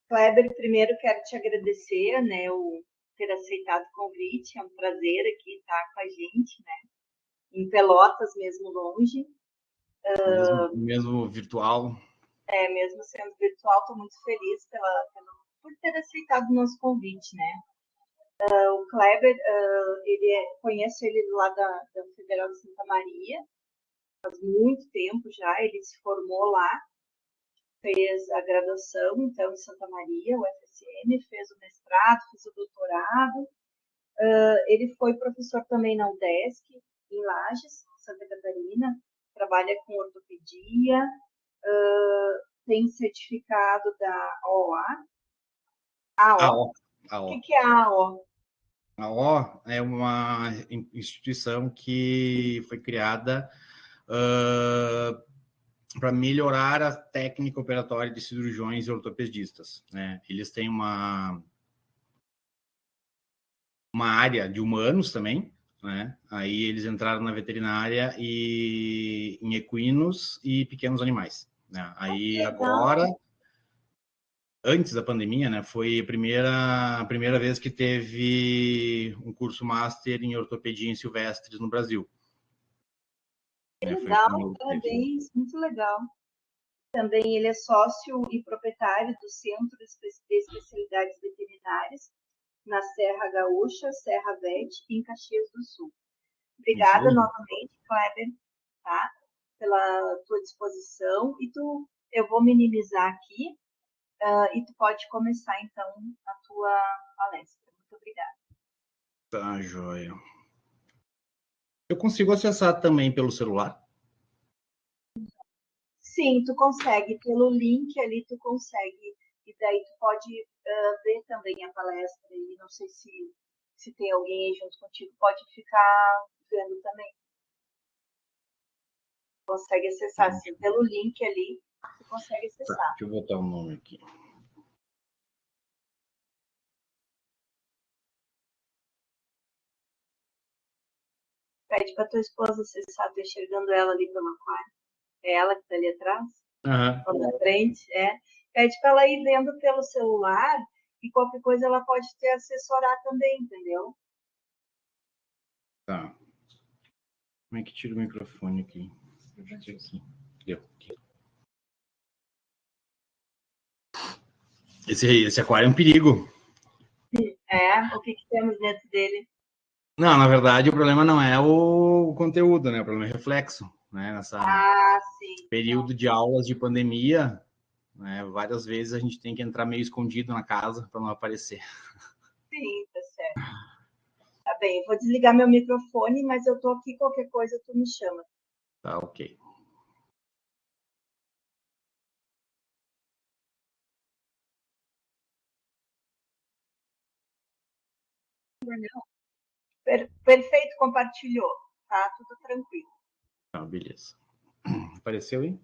Kleber, primeiro quero te agradecer, né, o ter aceitado o convite. É um prazer aqui estar com a gente, né, em Pelotas, mesmo longe. Mesmo virtual. Mesmo sendo virtual, estou muito feliz por ter aceitado o nosso convite, né. O Kleber, conheço ele lá da Federal de Santa Maria, faz muito tempo já. Ele se formou lá, fez a graduação, então, em Santa Maria, o UFSM, fez o mestrado, fez o doutorado. Ele foi professor também na UDESC, em Lages, Santa Catarina, trabalha com ortopedia, tem certificado da OA. AO. O que é a AO? A AO é uma instituição que foi criada para melhorar a técnica operatória de cirurgiões e ortopedistas, né? Eles têm uma área de humanos também, né? Aí eles entraram na veterinária e em equinos e pequenos animais, né? Aí agora, antes da pandemia, né, foi a primeira vez que teve um curso master em ortopedia em silvestres no Brasil. Legal, parabéns, muito legal. Também ele é sócio e proprietário do Centro de Especialidades Veterinárias na Serra Gaúcha, Serra Vet, em Caxias do Sul. Obrigada novamente, Kleber, tá, pela tua disposição. Eu vou minimizar aqui e tu pode começar, então, a tua palestra. Muito obrigada. Tá, joia. Eu consigo acessar também pelo celular? Sim, tu consegue. Pelo link ali, tu consegue. E daí tu pode ver também a palestra. E não sei se tem alguém aí junto contigo, pode ficar vendo também. Consegue acessar, sim. Pelo link ali, tu consegue acessar. Tá, deixa eu botar o nome aqui. Pede para tua esposa acessar, tô enxergando ela ali pelo aquário. É ela que está ali atrás? Ou na frente? Pede para ela ir vendo pelo celular e qualquer coisa ela pode te assessorar também, entendeu? Tá. Como é que tira o microfone aqui? Deu. Esse aquário é um perigo. O que temos dentro dele? Não, na verdade, o problema não é o conteúdo, né? O problema é o reflexo, né? Nessa período de aulas de pandemia, né? Várias vezes a gente tem que entrar meio escondido na casa para não aparecer. Sim, tá certo. Tá bem, eu vou desligar meu microfone, mas eu tô aqui, qualquer coisa tu me chama. Tá, ok. Perfeito, compartilhou. Tá tudo tranquilo. Tá, beleza. Apareceu aí?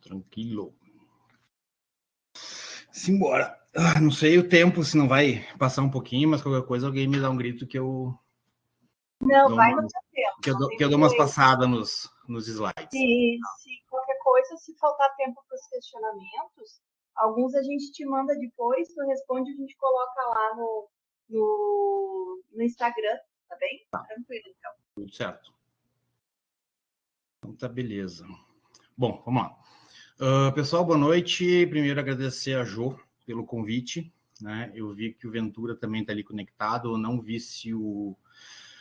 Tranquilo. Simbora. Não sei o tempo, se não vai passar um pouquinho, mas qualquer coisa alguém me dá um grito que eu... Não, vai no seu tempo. Que eu dou umas passadas nos slides. Se qualquer coisa, se faltar tempo para os questionamentos, alguns a gente te manda depois, tu responde e a gente coloca lá no Instagram, tá bem? Tá. Tranquilo, então. Tudo certo. Então tá, beleza. Bom, vamos lá. Pessoal, boa noite. Primeiro, agradecer a Jo pelo convite, né? Eu vi que o Ventura também está ali conectado. Eu não vi se o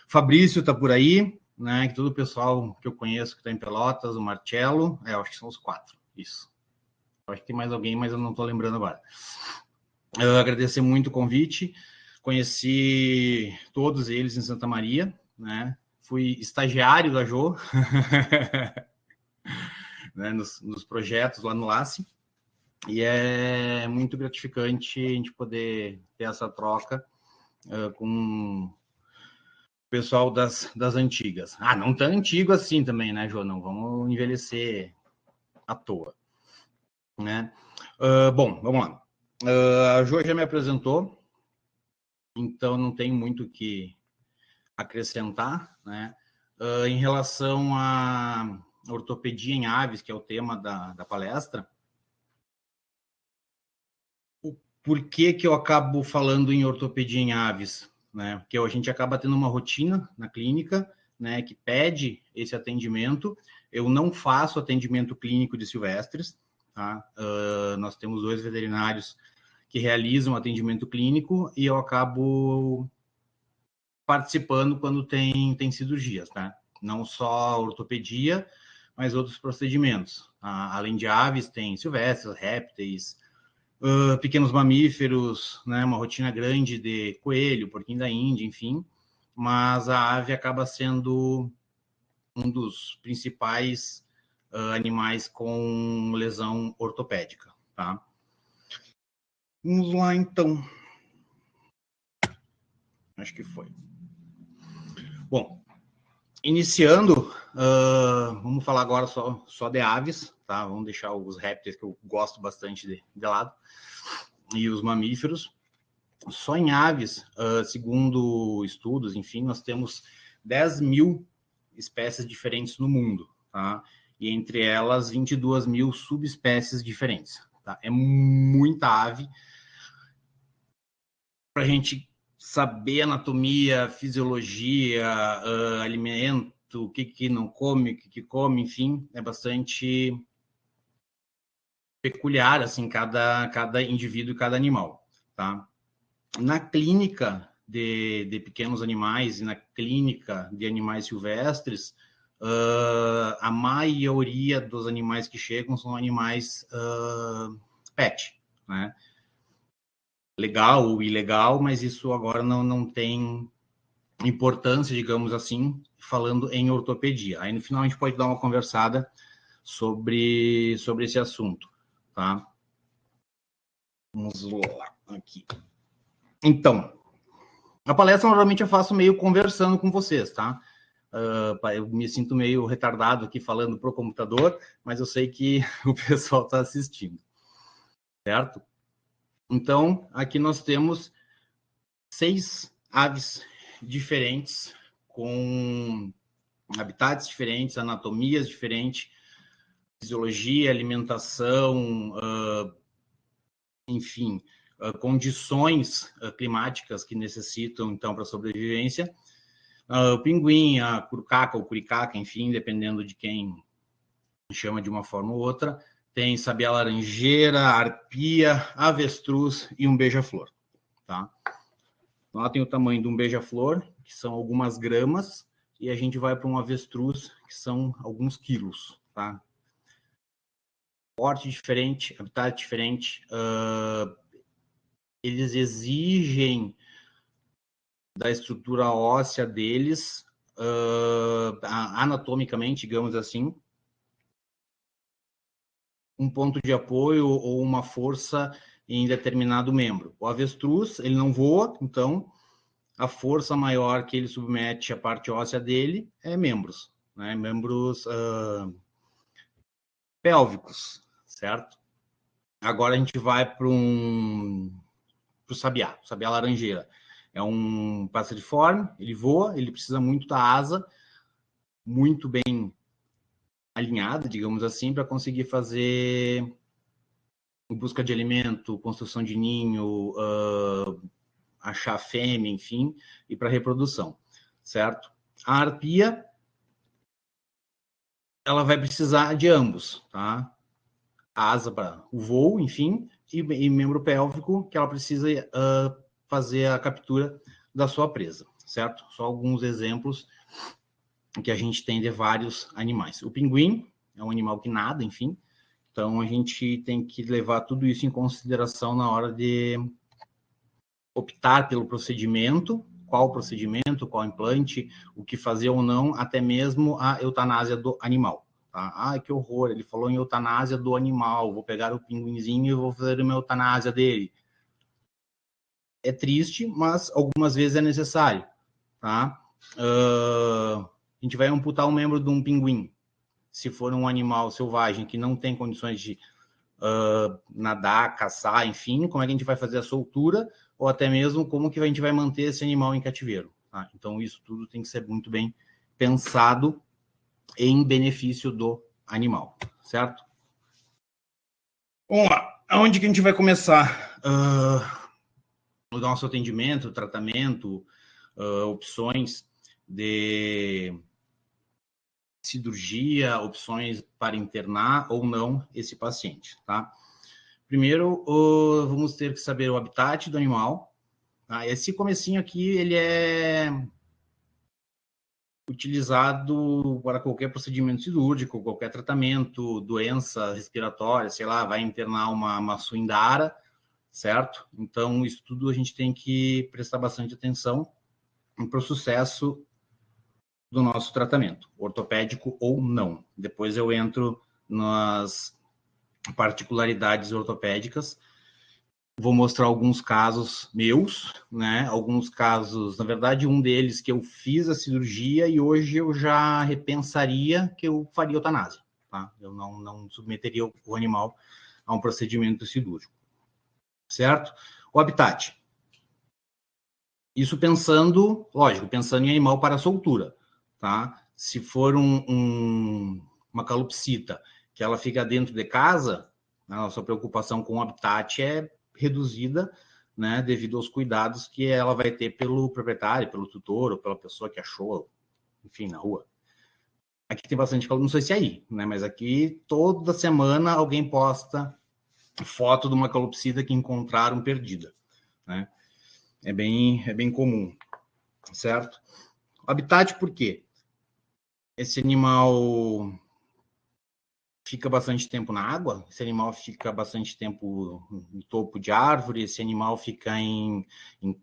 Fabrício está por aí, né? Que todo o pessoal que eu conheço que está em Pelotas, o Marcelo, eu acho que são os 4. Isso. Eu acho que tem mais alguém, mas eu não estou lembrando agora. Agradecer muito o convite. Conheci todos eles em Santa Maria, né? Fui estagiário da Jo, né? nos projetos lá no LACE. E é muito gratificante a gente poder ter essa troca com o pessoal das antigas. Não tão antigo assim também, né, João? Não vamos envelhecer à toa, né? Bom, vamos lá. A Jo já me apresentou, então não tem muito o que acrescentar, né? Em relação ortopedia em aves, que é o tema da palestra, por que eu acabo falando em ortopedia em aves? Né? Porque a gente acaba tendo uma rotina na clínica, né, que pede esse atendimento. Eu não faço atendimento clínico de silvestres, tá? Nós temos 2 veterinários que realizam atendimento clínico e eu acabo participando quando tem cirurgias, tá? Não só ortopedia, mas outros procedimentos. Tá? Além de aves, tem silvestres, répteis, pequenos mamíferos, né? Uma rotina grande de coelho, porquinho da Índia, enfim. Mas a ave acaba sendo um dos principais animais com lesão ortopédica, tá? Vamos lá, então. Acho que foi. Bom, iniciando, vamos falar agora só de aves, tá? Vamos deixar os répteis, que eu gosto bastante de lado, e os mamíferos. Só em aves, segundo estudos, enfim, nós temos 10 mil espécies diferentes no mundo, tá? E entre elas, 22 mil subespécies diferentes, tá? É muita ave para a gente saber anatomia, fisiologia, alimento, o que não come, o que come, enfim, é bastante peculiar, assim, cada indivíduo e cada animal, tá? Na clínica de pequenos animais e na clínica de animais silvestres, a maioria dos animais que chegam são animais pet, né? Legal ou ilegal, mas isso agora não tem importância, digamos assim, falando em ortopedia. Aí no final a gente pode dar uma conversada sobre esse assunto, tá? Vamos lá, aqui. Então, a palestra normalmente eu faço meio conversando com vocês, tá? Eu me sinto meio retardado aqui falando pro computador, mas eu sei que o pessoal está assistindo, certo? Então, aqui nós temos 6 aves diferentes, com habitats diferentes, anatomias diferentes, fisiologia, alimentação, enfim, condições climáticas que necessitam, então, para sobrevivência. O pinguim, a curucaca ou curicaca, enfim, dependendo de quem chama de uma forma ou outra. Tem sabiá laranjeira, arpia, avestruz e um beija-flor, tá? Então, lá tem o tamanho de um beija-flor, que são algumas gramas, e a gente vai para um avestruz, que são alguns quilos, tá? Porte diferente, habitat diferente, eles exigem da estrutura óssea deles, anatomicamente, digamos assim, um ponto de apoio ou uma força em determinado membro. O avestruz, ele não voa, então a força maior que ele submete à parte óssea dele é membros, né? Membros pélvicos, certo? Agora a gente vai para o sabiá laranjeira. É um passeriforme, ele voa, ele precisa muito da asa, muito bem alinhada, digamos assim, para conseguir fazer busca de alimento, construção de ninho, achar fêmea, enfim, e para reprodução, certo? A arpia, ela vai precisar de ambos, tá? A asa para o voo, enfim, e membro pélvico, que ela precisa fazer a captura da sua presa, certo? Só alguns exemplos que a gente tem de vários animais. O pinguim é um animal que nada, enfim, então a gente tem que levar tudo isso em consideração na hora de optar pelo procedimento, qual implante, o que fazer ou não, até mesmo a eutanásia do animal. Tá? Ai, que horror, ele falou em eutanásia do animal, vou pegar o pinguinzinho e vou fazer uma eutanásia dele. É triste, mas algumas vezes é necessário. Tá? A gente vai amputar um membro de um pinguim. Se for um animal selvagem que não tem condições de nadar, caçar, enfim, como é que a gente vai fazer a soltura, ou até mesmo como que a gente vai manter esse animal em cativeiro. Tá? Então, isso tudo tem que ser muito bem pensado em benefício do animal, certo? Vamos lá, aonde que a gente vai começar? O nosso atendimento, tratamento, opções de cirurgia, opções para internar ou não esse paciente, tá? Primeiro, vamos ter que saber o habitat do animal. Tá? Esse comecinho aqui, ele é utilizado para qualquer procedimento cirúrgico, qualquer tratamento, doença respiratória, sei lá, vai internar uma suindara, certo? Então, isso tudo a gente tem que prestar bastante atenção para o sucesso do nosso tratamento, ortopédico ou não. Depois eu entro nas particularidades ortopédicas. Vou mostrar alguns casos meus, né? Alguns casos, na verdade, um deles que eu fiz a cirurgia e hoje eu já repensaria que eu faria eutanásia, tá? Eu não submeteria o animal a um procedimento cirúrgico, certo? O habitat. Isso pensando, lógico, pensando em animal para soltura, tá? Se for uma calopsita que ela fica dentro de casa, a nossa preocupação com o habitat é reduzida, né, devido aos cuidados que ela vai ter pelo proprietário, pelo tutor ou pela pessoa que achou, enfim, na rua. Aqui tem bastante calopsita, não sei se é aí, né, mas aqui toda semana alguém posta foto de uma calopsita que encontraram perdida, né? É bem comum, certo? Habitat por quê? Esse animal fica bastante tempo na água, esse animal fica bastante tempo em topo de árvore, esse animal fica em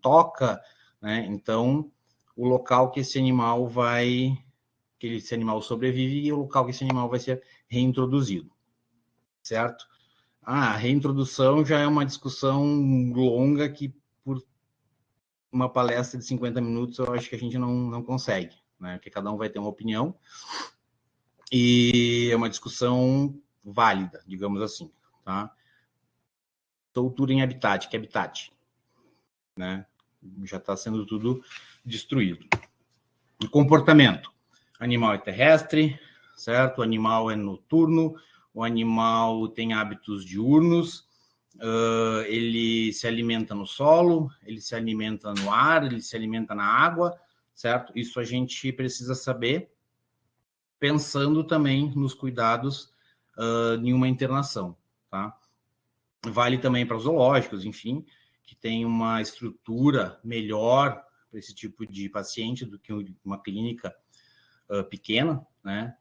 toca, né? Então, o local que esse animal sobrevive e o local que esse animal vai ser reintroduzido, certo? A reintrodução já é uma discussão longa que, por uma palestra de 50 minutos, eu acho que a gente não consegue, né? Porque cada um vai ter uma opinião e é uma discussão válida, digamos assim, tá? Soltura em habitat, que é habitat, né? Já está sendo tudo destruído. E comportamento. O animal é terrestre, certo? O animal é noturno, o animal tem hábitos diurnos, ele se alimenta no solo, ele se alimenta no ar, ele se alimenta na água, certo? Isso a gente precisa saber, pensando também nos cuidados em uma internação, tá? Vale também para os zoológicos, enfim, que tem uma estrutura melhor para esse tipo de paciente do que uma clínica pequena, né?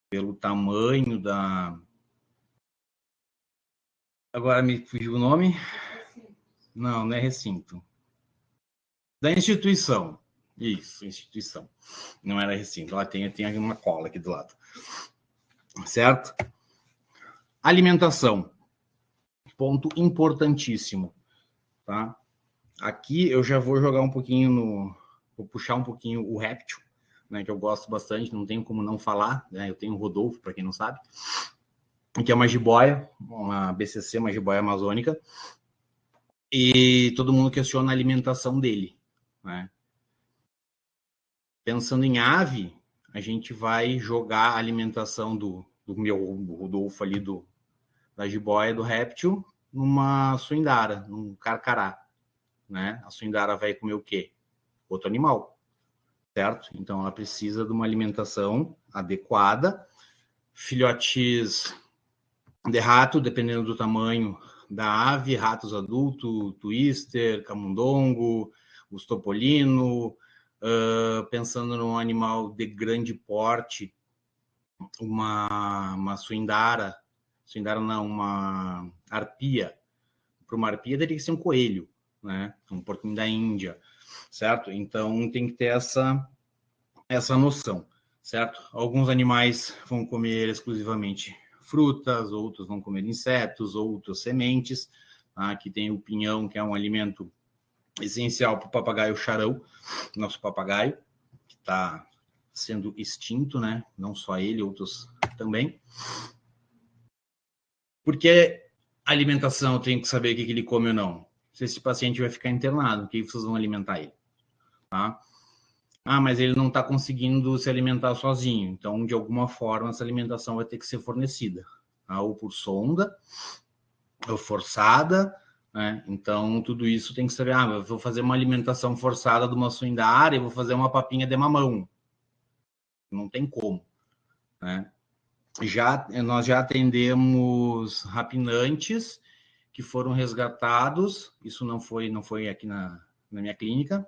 Pelo tamanho da... Agora me fugiu o nome? Não é recinto. Da instituição. Isso, instituição. Não era recinto. Ela tem uma cola aqui do lado. Certo? Alimentação. Ponto importantíssimo, tá? Aqui eu já vou jogar um pouquinho vou puxar um pouquinho o réptil, né, que eu gosto bastante, não tenho como não falar, né? Eu tenho o Rodolfo, para quem não sabe, que é uma jiboia, uma BCC, uma jiboia amazônica, e todo mundo questiona a alimentação dele, né? Pensando em ave, a gente vai jogar a alimentação do meu Rodolfo ali, da jiboia, do réptil, numa suindara, num carcará, né? A suindara vai comer o quê? Outro animal, certo? Então ela precisa de uma alimentação adequada. Filhotes de rato, dependendo do tamanho da ave, ratos adultos, twister, camundongo, os topolino, pensando num animal de grande porte, uma suindara não, uma arpia. Para uma arpia teria que ser um coelho, né? Um porquinho da Índia, certo? Então tem que ter essa noção, certo? Alguns animais vão comer exclusivamente frutas, outros vão comer insetos, outros sementes. Aqui tem o pinhão, que é um alimento essencial para o papagaio charão, nosso papagaio, que está sendo extinto, né? Não só ele, outros também. Porque a alimentação, eu tenho que saber o que ele come ou não. Se esse paciente vai ficar internado, o que vocês vão alimentar ele? Tá? Ah, mas ele não está conseguindo se alimentar sozinho. Então, de alguma forma, essa alimentação vai ter que ser fornecida. Tá? Ou por sonda, ou forçada, né? Então, tudo isso tem que saber. Ah, eu vou fazer uma alimentação forçada de uma suindária e vou fazer uma papinha de mamão. Não tem como, né? Nós já atendemos rapinantes que foram resgatados. Isso não foi aqui na minha clínica.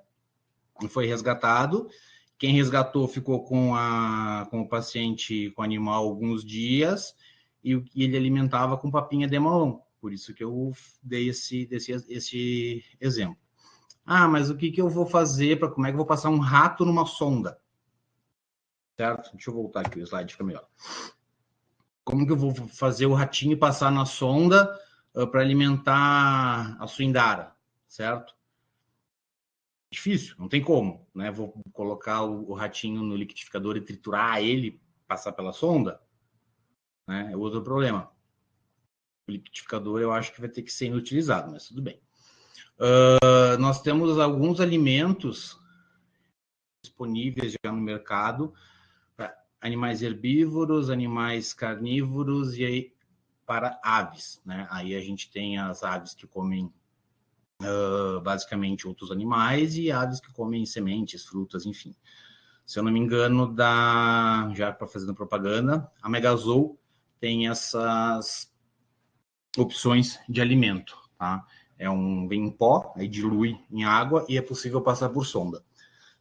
Foi resgatado. Quem resgatou ficou com o paciente, com o animal, alguns dias, e ele alimentava com papinha de mamão. Por isso que eu dei esse exemplo. Ah, mas o que eu vou fazer como é que eu vou passar um rato numa sonda? Certo? Deixa eu voltar aqui, o slide fica melhor. Como que eu vou fazer o ratinho passar na sonda para alimentar a suindara, certo? Difícil, não tem como, né? Vou colocar o ratinho no liquidificador e triturar ele, passar pela sonda, né? É outro problema. O liquidificador eu acho que vai ter que ser inutilizado, mas tudo bem. Nós temos alguns alimentos disponíveis já no mercado para animais herbívoros, animais carnívoros e aí para aves, né? Aí a gente tem as aves que comem basicamente outros animais e aves que comem sementes, frutas, enfim. Se eu não me engano, já para fazer propaganda, a Megazoo tem essas opções de alimento, tá? Vem em pó, aí dilui em água e é possível passar por sonda,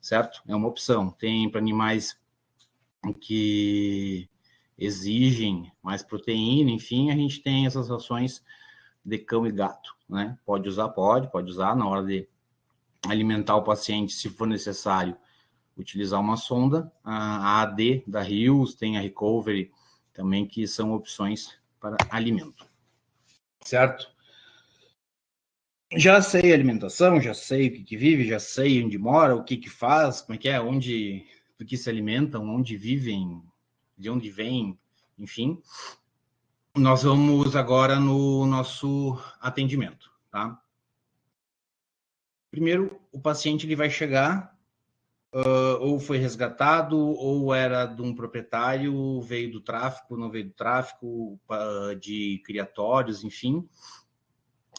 certo? É uma opção. Tem para animais que exigem mais proteína, enfim, a gente tem essas rações de cão e gato, né? Pode usar na hora de alimentar o paciente, se for necessário, utilizar uma sonda. A AD da Rios, tem a Recovery também, que são opções para alimento, certo? Já sei a alimentação, já sei o que vive, já sei onde mora, o que faz, como é que é, do que se alimentam, onde vivem, de onde vêm, enfim. Nós vamos agora no nosso atendimento, tá? Primeiro, o paciente ele vai chegar, ou foi resgatado, ou era de um proprietário, veio do tráfico, não veio do tráfico, de criatórios, enfim,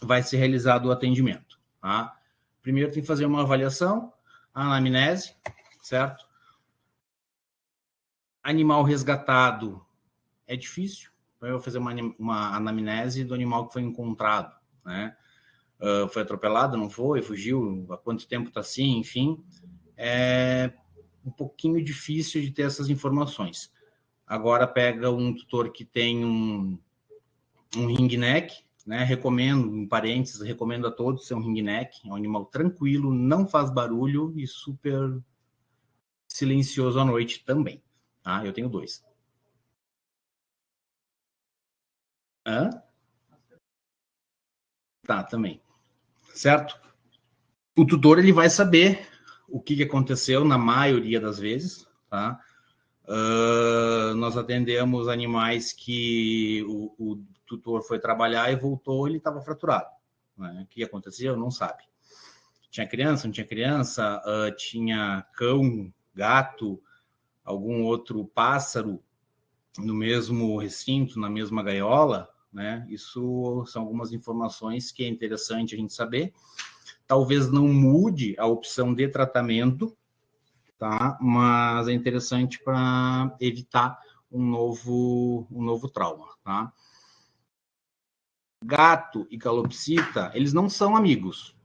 vai ser realizado o atendimento, tá? Primeiro tem que fazer uma avaliação, a anamnese, certo? Animal resgatado é difícil, então eu vou fazer uma anamnese do animal que foi encontrado, né? Foi atropelado, não foi, fugiu, há quanto tempo está assim, enfim, é um pouquinho difícil de ter essas informações. Agora pega um tutor que tem um ring neck, né? Recomendo, em parênteses, recomendo a todos ser um ring neck, é um animal tranquilo, não faz barulho e super silencioso à noite também, tá? Eu tenho 2. Hã? Tá, também. Certo? O tutor, ele vai saber o que aconteceu na maioria das vezes, tá? Nós atendemos animais que o tutor foi trabalhar e voltou, ele estava fraturado, né? O que aconteceu? Não sabe. Tinha criança, não tinha criança, tinha cão, gato, algum outro pássaro no mesmo recinto, na mesma gaiola, né? Isso são algumas informações que é interessante a gente saber. Talvez não mude a opção de tratamento, tá? Mas é interessante para evitar um novo trauma, tá? Gato e calopsita, eles não são amigos.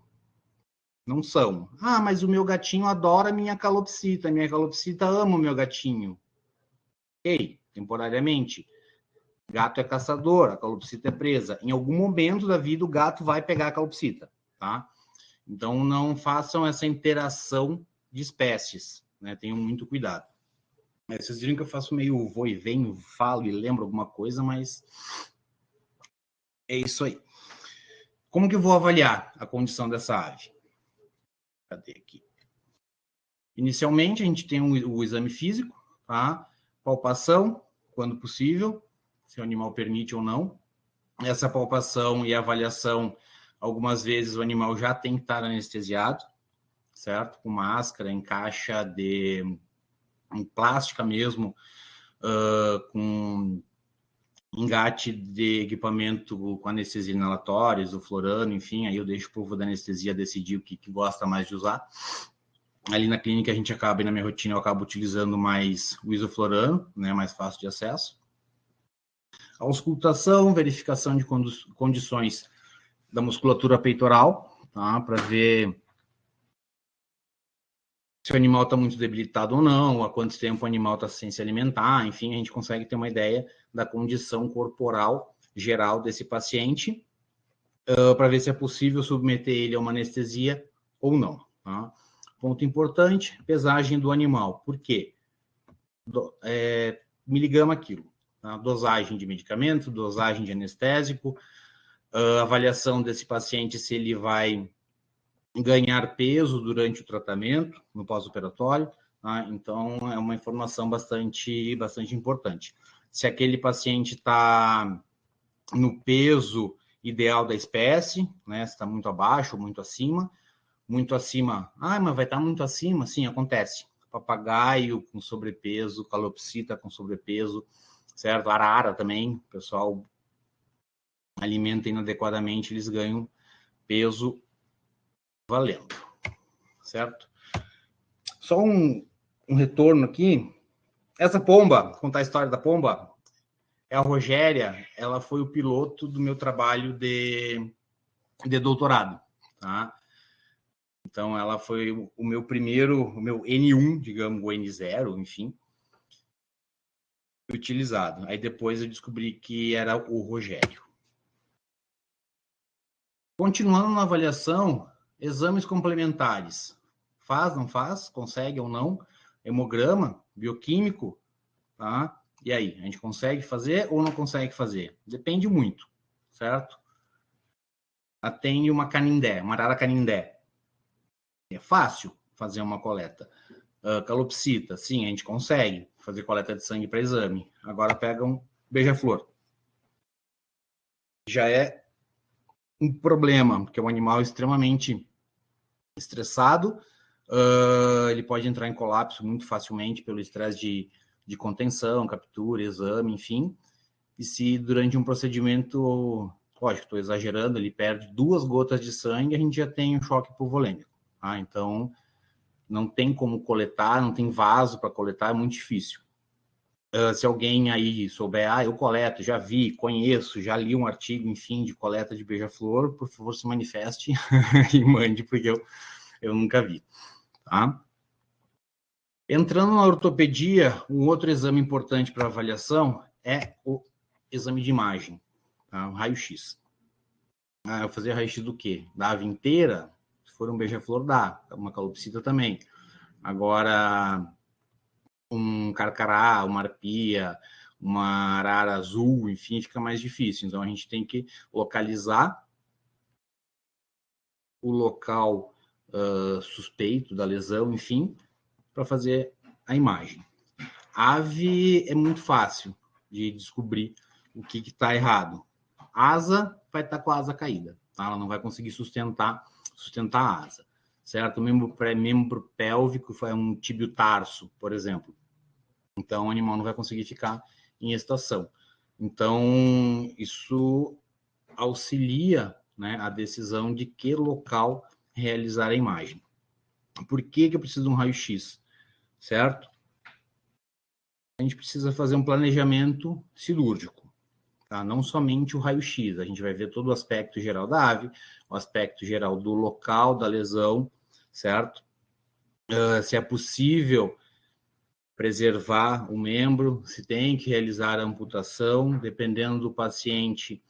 Não são. Ah, mas o meu gatinho adora minha calopsita ama o meu gatinho. Ok, temporariamente. Gato é caçador, a calopsita é presa. Em algum momento da vida, o gato vai pegar a calopsita, tá? Então, não façam essa interação de espécies, né? Tenham muito cuidado. Vocês viram que eu faço meio vou e venho, falo e lembro alguma coisa, mas é isso aí. Como que eu vou avaliar a condição dessa ave? Cadê aqui? Inicialmente, a gente tem o exame físico, tá? Palpação, quando possível, se o animal permite ou não. Essa palpação e avaliação, algumas vezes o animal já tem que estar anestesiado, certo? Com máscara, em caixa em plástica mesmo, com engate de equipamento com anestesia inalatórios, o florano, enfim, aí eu deixo o povo da anestesia decidir o que gosta mais de usar. Ali na clínica a gente acaba, e na minha rotina eu acabo utilizando mais o isoflorano, né, mais fácil de acesso. A auscultação, verificação de condições da musculatura peitoral, tá, para ver se o animal está muito debilitado ou não, há quanto tempo o animal está sem se alimentar, enfim, a gente consegue ter uma ideia da condição corporal geral desse paciente, para ver se é possível submeter ele a uma anestesia ou não. Tá? Ponto importante, pesagem do animal. Por quê? Miligrama quilo. Tá? Dosagem de medicamento, dosagem de anestésico, avaliação desse paciente se ele vai ganhar peso durante o tratamento, no pós-operatório. Tá? Então, é uma informação bastante importante. Se aquele paciente está no peso ideal da espécie, né? Se está muito abaixo ou muito acima, mas vai estar muito acima? Sim, acontece. Papagaio com sobrepeso, calopsita com sobrepeso, certo? Arara também, o pessoal alimenta inadequadamente, eles ganham peso valendo, certo? Só um retorno aqui. Essa pomba, contar a história da pomba, é a Rogéria, ela foi o piloto do meu trabalho de doutorado, tá? Então, ela foi o meu N1, digamos, o N0, enfim, utilizado. Aí depois eu descobri que era o Rogério. Continuando na avaliação, exames complementares. Faz, não faz? Consegue ou não? Hemograma, bioquímico, tá? E aí, a gente consegue fazer ou não consegue fazer? Depende muito, certo? Atende uma canindé, uma arara canindé. É fácil fazer uma coleta. Calopsita, sim, a gente consegue fazer coleta de sangue para exame. Agora pega um beija-flor. Já é um problema, porque é um animal extremamente estressado, ele pode entrar em colapso muito facilmente pelo estresse de contenção, captura, exame, enfim. E se durante um procedimento, lógico, estou exagerando, ele perde 2 gotas de sangue, a gente já tem um choque hipovolêmico. Tá? Então, não tem como coletar, não tem vaso para coletar, é muito difícil. Se alguém aí souber, eu coleto, já vi, conheço, já li um artigo, enfim, de coleta de beija-flor, por favor, se manifeste e mande, porque eu nunca vi. Tá? Entrando na ortopedia, um outro exame importante para avaliação é o exame de imagem, tá? O raio-x. Eu fazer raio-x do quê? Da ave inteira? Se for um beija-flor, dá. Uma calopsita também. Agora, um carcará, uma arpia, uma arara azul, enfim, fica mais difícil. Então, a gente tem que localizar o local suspeito da lesão, enfim, para fazer a imagem. Ave é muito fácil de descobrir o que está errado. Asa vai estar com a asa caída, tá? Ela não vai conseguir sustentar a asa, certo? O membro pélvico foi um tibio-tarso, por exemplo. Então, o animal não vai conseguir ficar em estação. Então, isso auxilia, né, a decisão de que local realizar a imagem. Por que eu preciso de um raio-x, certo? A gente precisa fazer um planejamento cirúrgico, tá? Não somente o raio-x, a gente vai ver todo o aspecto geral da ave, o aspecto geral do local da lesão, certo? Se é possível preservar o membro, se tem que realizar a amputação, dependendo do paciente,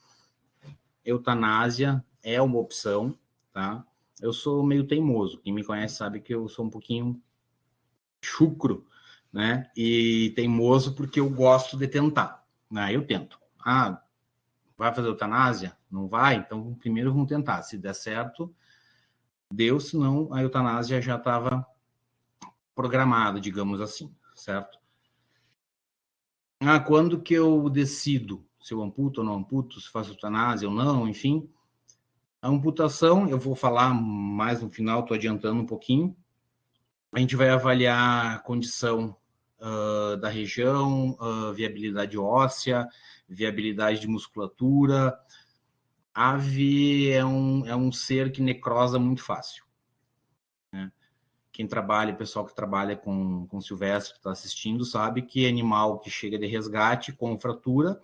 eutanásia é uma opção, tá? Eu sou meio teimoso, quem me conhece sabe que eu sou um pouquinho chucro, né? E teimoso porque eu gosto de tentar, né? Eu tento. Vai fazer eutanásia? Não vai? Então, primeiro vamos tentar. Se der certo, deu, senão a eutanásia já estava programada, digamos assim, certo? Quando que eu decido se eu amputo ou não amputo, se faço eutanásia ou não, enfim. A amputação, eu vou falar mais no final, estou adiantando um pouquinho, A gente vai avaliar a condição da região, viabilidade óssea, viabilidade de musculatura. Ave é um ser que necrosa muito fácil, né? Quem trabalha, o pessoal que trabalha com silvestre, que está assistindo, sabe que animal que chega de resgate com fratura,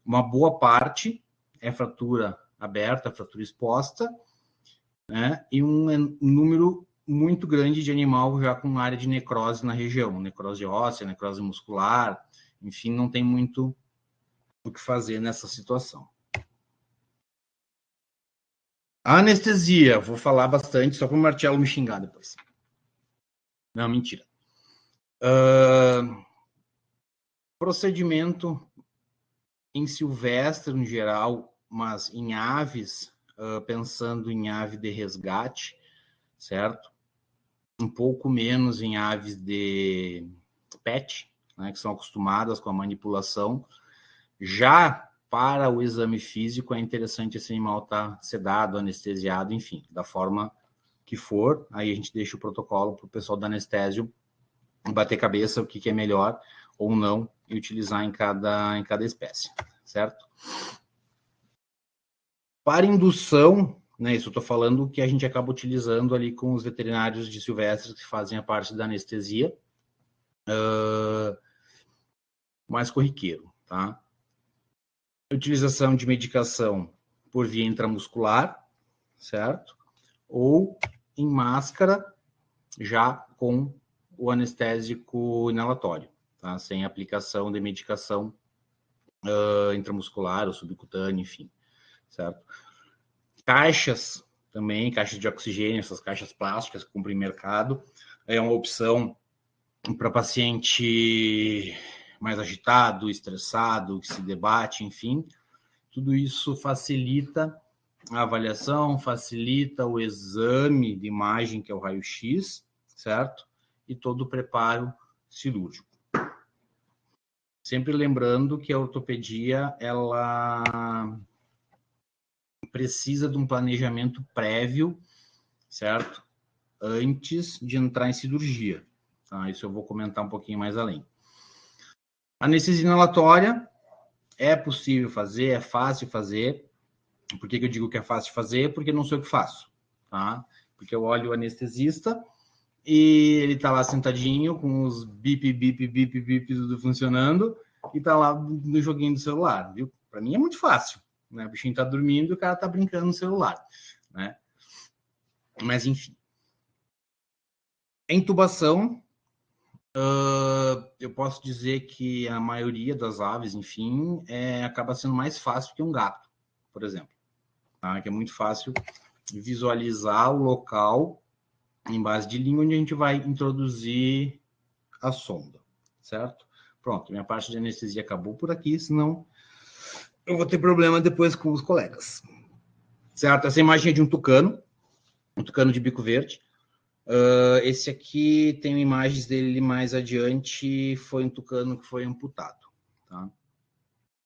uma boa parte é fratura aberta, fratura exposta, né? E um número muito grande de animal já com área de necrose na região, necrose óssea, necrose muscular, enfim, não tem muito o que fazer nessa situação. A anestesia, vou falar bastante, só para o Marcelo me xingar depois. Não, mentira. Procedimento em silvestre, no geral, mas em aves, pensando em ave de resgate, certo? Um pouco menos em aves de PET, né, que são acostumadas com a manipulação. Já para o exame físico, é interessante esse animal estar sedado, anestesiado, enfim, da forma que for. Aí a gente deixa o protocolo para o pessoal do anestésio bater cabeça o que é melhor ou não e utilizar em cada espécie, certo? Para indução, né, isso eu estou falando que a gente acaba utilizando ali com os veterinários de silvestres que fazem a parte da anestesia, mais corriqueiro, tá? Utilização de medicação por via intramuscular, certo? Ou em máscara, já com o anestésico inalatório, tá? Sem aplicação de medicação intramuscular ou subcutânea, enfim, certo? Caixas também, caixas de oxigênio, essas caixas plásticas que comprem mercado, é uma opção para paciente mais agitado, estressado, que se debate, enfim. Tudo isso facilita a avaliação, facilita o exame de imagem, que é o raio-x, certo? E todo o preparo cirúrgico. Sempre lembrando que a ortopedia, ela precisa de um planejamento prévio, certo? Antes de entrar em cirurgia. Tá? Isso eu vou comentar um pouquinho mais além. Anestesia inalatória é possível fazer, é fácil fazer. Por que eu digo que é fácil fazer? Porque não sei o que faço, tá? Porque eu olho o anestesista e ele tá lá sentadinho com os bip, bip, bip, bip, tudo funcionando e tá lá no joguinho do celular, viu? Para mim é muito fácil, né? O bichinho tá dormindo e o cara tá brincando no celular, né? Mas enfim. A intubação, eu posso dizer que a maioria das aves, enfim, acaba sendo mais fácil que um gato, por exemplo, tá? Que é muito fácil visualizar o local em base de língua onde a gente vai introduzir a sonda, certo? Pronto, minha parte de anestesia acabou por aqui, senão eu vou ter problema depois com os colegas, certo? Essa imagem é de um tucano de bico verde. Esse aqui tem imagens dele mais adiante, foi um tucano que foi amputado, tá?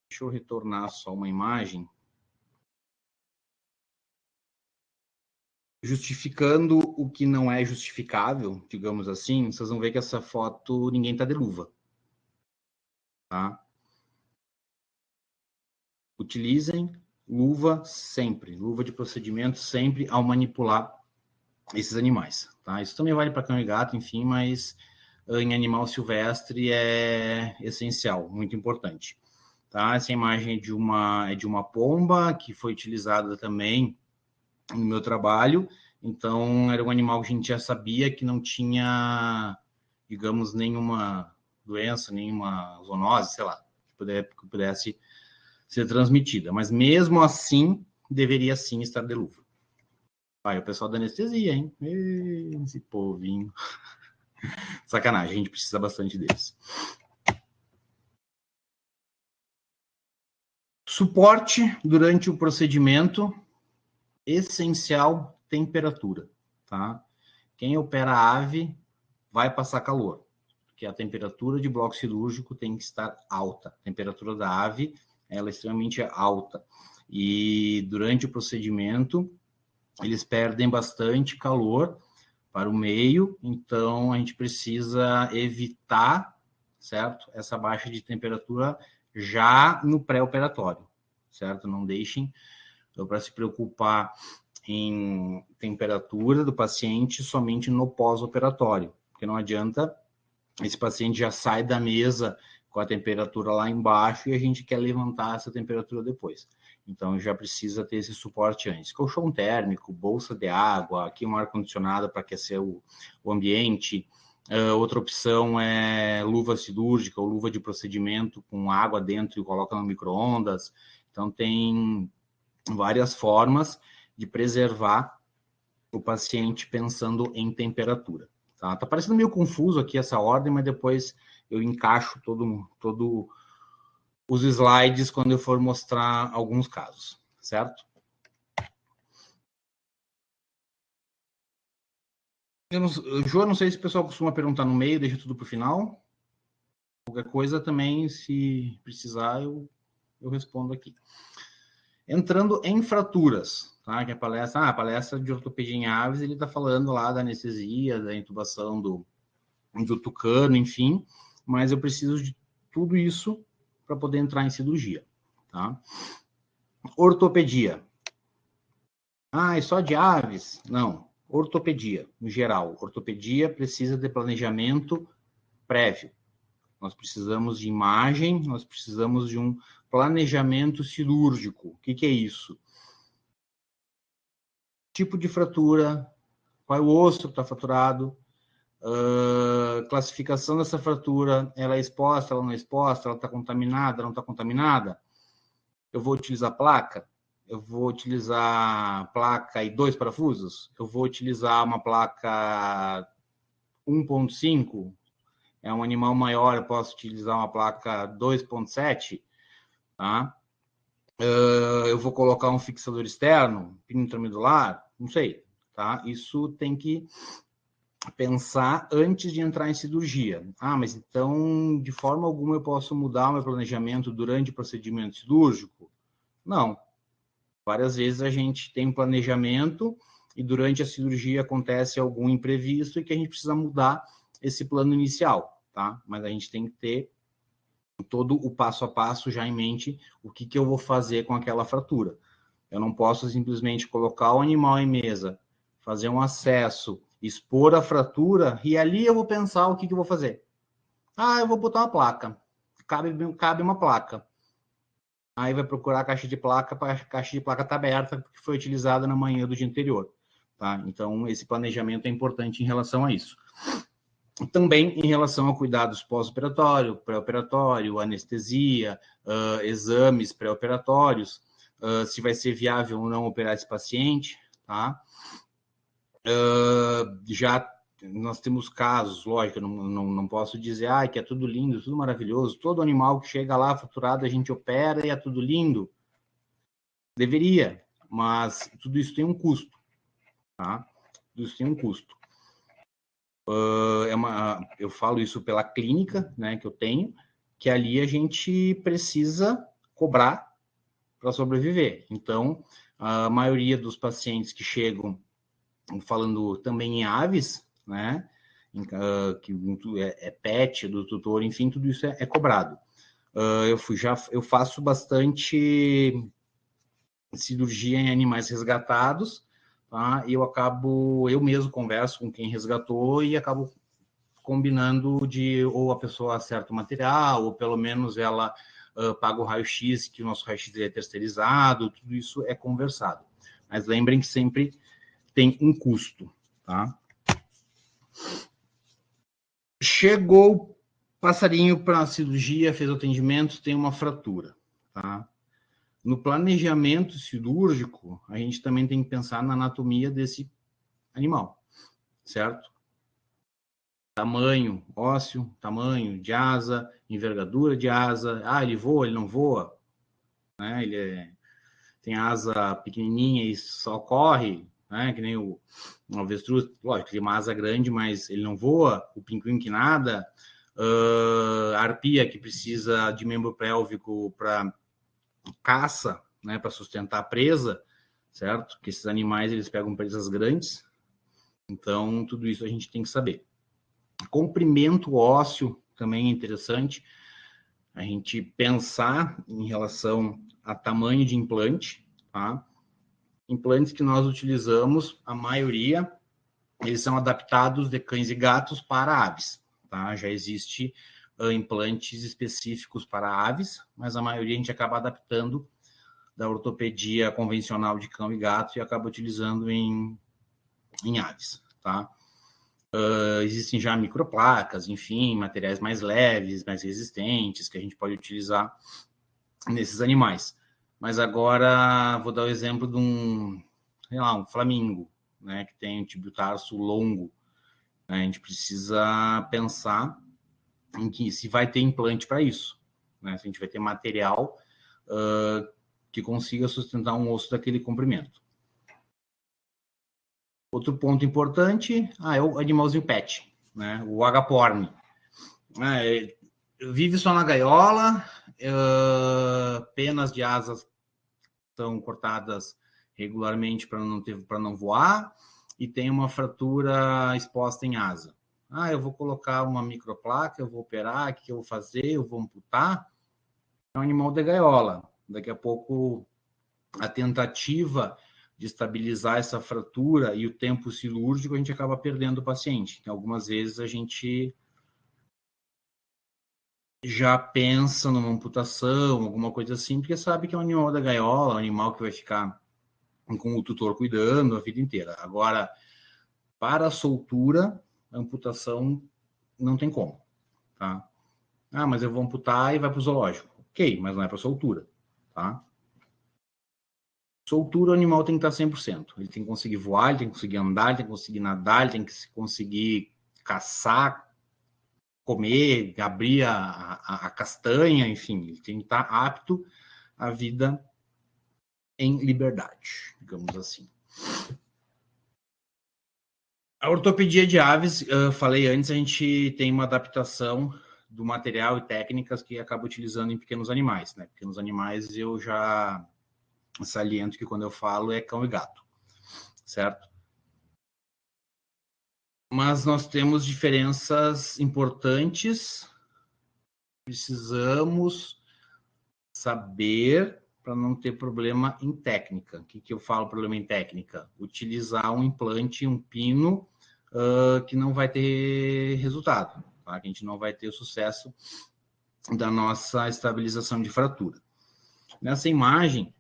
Deixa eu retornar só uma imagem. Justificando o que não é justificável, digamos assim, vocês vão ver que essa foto ninguém tá de luva, tá? Utilizem luva sempre, luva de procedimento sempre ao manipular esses animais, tá? Isso também vale para cão e gato, enfim, mas em animal silvestre é essencial, muito importante, tá? Essa imagem é de uma pomba que foi utilizada também no meu trabalho, então era um animal que a gente já sabia que não tinha, digamos, nenhuma doença, nenhuma zoonose, sei lá, que pudesse ser transmitida, mas mesmo assim deveria sim estar de luva. Vai, o pessoal da anestesia, hein? Esse povinho. Sacanagem, a gente precisa bastante deles. Suporte durante o procedimento, essencial, temperatura, tá? Quem opera a ave vai passar calor, porque a temperatura de bloco cirúrgico tem que estar alta. A temperatura da ave, ela é extremamente alta. E durante o procedimento, eles perdem bastante calor para o meio, então a gente precisa evitar, certo? Essa baixa de temperatura já no pré-operatório, certo? Não deixem para se preocupar em temperatura do paciente somente no pós-operatório, porque não adianta esse paciente já sai da mesa com a temperatura lá embaixo e a gente quer levantar essa temperatura depois. Então, já precisa ter esse suporte antes. Colchão térmico, bolsa de água, aqui um ar-condicionado para aquecer o ambiente. Outra opção é luva cirúrgica ou luva de procedimento com água dentro e coloca no micro-ondas. Então, tem várias formas de preservar o paciente pensando em temperatura. Tá parecendo meio confuso aqui essa ordem, mas depois eu encaixo todo os slides quando eu for mostrar alguns casos, certo? Jô, não sei se o pessoal costuma perguntar no meio, deixa tudo para o final. Qualquer coisa também, se precisar, eu respondo aqui. Entrando em fraturas, tá? Que a palestra de ortopedia em aves, ele está falando lá da anestesia, da intubação do tucano, enfim, mas eu preciso de tudo isso para poder entrar em cirurgia, tá? Ortopedia. É só de aves? Não. Ortopedia, no geral. Ortopedia precisa de planejamento prévio. Nós precisamos de imagem, nós precisamos de um planejamento cirúrgico. O que é isso? Tipo de fratura, qual é o osso que está fraturado, classificação dessa fratura, ela é exposta, ela não é exposta, ela está contaminada, não está contaminada. Eu vou utilizar placa? Eu vou utilizar placa e 2 parafusos? Eu vou utilizar uma placa 1.5? É um animal maior, eu posso utilizar uma placa 2.7? Tá? Eu vou colocar um fixador externo, pino intramedular? Não sei. Tá? Isso tem que pensar antes de entrar em cirurgia. Mas então, de forma alguma, eu posso mudar o meu planejamento durante o procedimento cirúrgico? Não. Várias vezes a gente tem um planejamento e durante a cirurgia acontece algum imprevisto e que a gente precisa mudar esse plano inicial, tá? Mas a gente tem que ter todo o passo a passo já em mente o que eu vou fazer com aquela fratura. Eu não posso simplesmente colocar o animal em mesa, fazer um acesso, expor a fratura e ali eu vou pensar o que eu vou fazer. Eu vou botar uma placa. Cabe uma placa. Aí vai procurar a caixa de placa, a caixa de placa está aberta, porque foi utilizada na manhã do dia anterior. Tá? Então, esse planejamento é importante em relação a isso. Também em relação a cuidados pós-operatório, pré-operatório, anestesia, exames pré-operatórios, se vai ser viável ou não operar esse paciente, tá? Já nós temos casos, lógico, não posso dizer que é tudo lindo, tudo maravilhoso, todo animal que chega lá fraturado a gente opera e é tudo lindo. Deveria, mas tudo isso tem um custo, tá? Tudo isso tem um custo. Eu falo isso pela clínica, né, que eu tenho, que ali a gente precisa cobrar para sobreviver. Então, a maioria dos pacientes que chegam, falando também em aves, né, que é PET, do tutor, enfim, tudo isso é cobrado. Eu faço bastante cirurgia em animais resgatados, tá? E eu mesmo converso com quem resgatou e acabo combinando de ou a pessoa acerta o material, ou pelo menos ela paga o raio-x, que o nosso raio-x é terceirizado, tudo isso é conversado. Mas lembrem que sempre tem um custo, tá? Chegou o passarinho para a cirurgia, fez o atendimento, tem uma fratura, tá? No planejamento cirúrgico, a gente também tem que pensar na anatomia desse animal, certo? Tamanho ósseo, tamanho de asa, envergadura de asa. Ele voa, ele não voa, né? Ele tem asa pequenininha e só corre, né? Que nem o avestruz, lógico, tem uma asa grande, mas ele não voa. O pinguim que nada, a arpia que precisa de membro pélvico para caça, né? Para sustentar a presa, certo? Porque esses animais eles pegam presas grandes. Então, tudo isso a gente tem que saber. Comprimento ósseo também é interessante a gente pensar em relação a tamanho de implante, tá? Implantes que nós utilizamos, a maioria, eles são adaptados de cães e gatos para aves, tá? Já existe implantes específicos para aves, mas a maioria a gente acaba adaptando da ortopedia convencional de cão e gato e acaba utilizando em aves, tá? Existem já microplacas, enfim, materiais mais leves, mais resistentes, que a gente pode utilizar nesses animais. Mas agora vou dar o exemplo de um, sei lá, um flamingo, né, que tem um tibitarso longo. Né? A gente precisa pensar em que se vai ter implante para isso, né? Se a gente vai ter material que consiga sustentar um osso daquele comprimento. Outro ponto importante é o animalzinho pet, né? O agaporn. Vive só na gaiola, penas de asas são cortadas regularmente para não voar, e tem uma fratura exposta em asa. Eu vou colocar uma microplaca, eu vou operar, o que eu vou fazer? Eu vou amputar? É um animal de gaiola. Daqui a pouco, a tentativa de estabilizar essa fratura e o tempo cirúrgico, a gente acaba perdendo o paciente. Então, algumas vezes a gente já pensa numa amputação, alguma coisa assim, porque sabe que é um animal da gaiola, um animal que vai ficar com o tutor cuidando a vida inteira. Agora, para a soltura, a amputação não tem como, tá? Mas eu vou amputar e vai para o zoológico. Ok, mas não é para soltura, tá? Soltura, o animal tem que estar 100%. Ele tem que conseguir voar, ele tem que conseguir andar, ele tem que conseguir nadar, ele tem que conseguir caçar, comer, abrir a castanha, enfim, ele tem que estar apto à vida em liberdade, digamos assim. A ortopedia de aves, falei antes, a gente tem uma adaptação do material e técnicas que acaba utilizando em pequenos animais, né? Pequenos animais eu já saliento que quando eu falo é cão e gato, certo? Mas nós temos diferenças importantes, precisamos saber para não ter problema em técnica. O que eu falo problema em técnica? Utilizar um implante, um pino, que não vai ter resultado, tá? Que a gente não vai ter o sucesso da nossa estabilização de fratura. Nessa imagem,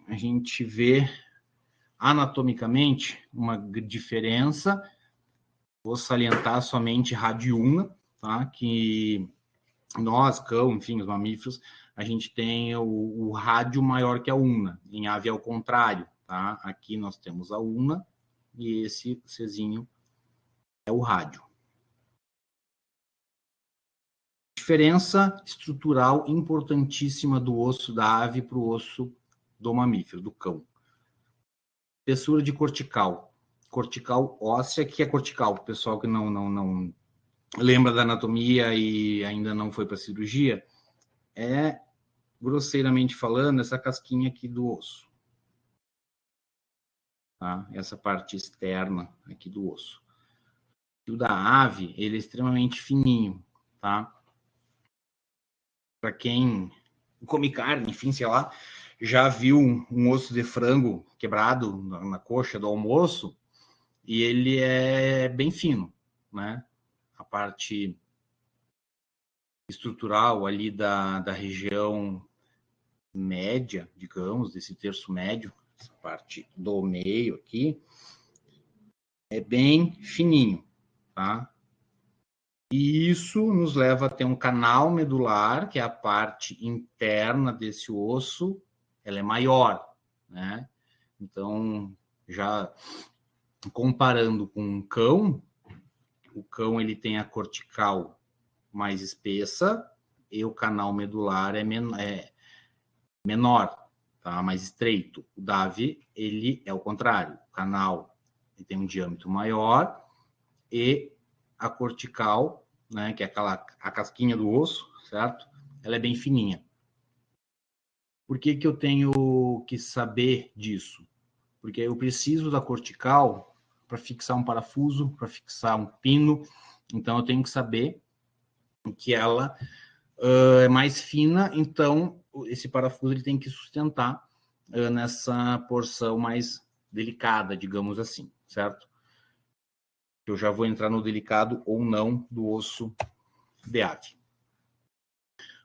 a gente vê anatomicamente uma diferença. Vou salientar somente radiuna, tá? Que nós, cão, enfim, os mamíferos, a gente tem o rádio maior que a ulna. Em ave é o contrário, tá? Aqui nós temos a ulna e esse Czinho é o rádio. Diferença estrutural importantíssima do osso da ave para o osso do mamífero, do cão. Espessura de cortical. Cortical óssea, que é cortical, o pessoal que não lembra da anatomia e ainda não foi para cirurgia, é, grosseiramente falando, essa casquinha aqui do osso. Tá? Essa parte externa aqui do osso. O da ave, ele é extremamente fininho, tá? Para quem come carne, enfim, sei lá, já viu um osso de frango quebrado na coxa do almoço, e ele é bem fino, né? A parte estrutural ali da região média, digamos, desse terço médio, essa parte do meio aqui, é bem fininho, tá? E isso nos leva a ter um canal medular, que é a parte interna desse osso, ela é maior, né? Então, já comparando com um cão, o cão ele tem a cortical mais espessa e o canal medular é menor, tá? Mais estreito. O da ave, ele é o contrário. O canal ele tem um diâmetro maior e a cortical, né, que é a casquinha do osso, certo? Ela é bem fininha. Por que eu tenho que saber disso? Porque eu preciso da cortical para fixar um parafuso, para fixar um pino. Então, eu tenho que saber que ela é mais fina, então esse parafuso ele tem que sustentar nessa porção mais delicada, digamos assim, certo? Eu já vou entrar no delicado ou não do osso de ave.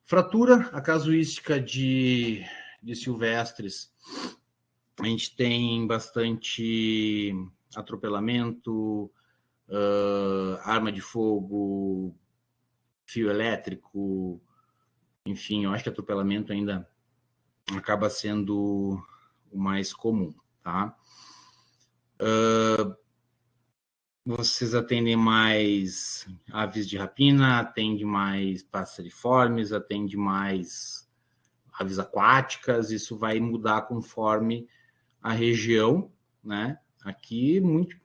Fratura, a casuística de silvestres, a gente tem bastante atropelamento, arma de fogo, fio elétrico, enfim, eu acho que atropelamento ainda acaba sendo o mais comum, tá? Vocês atendem mais aves de rapina, atende mais passeriformes, atende mais aves aquáticas, isso vai mudar conforme a região, né? Aqui, muito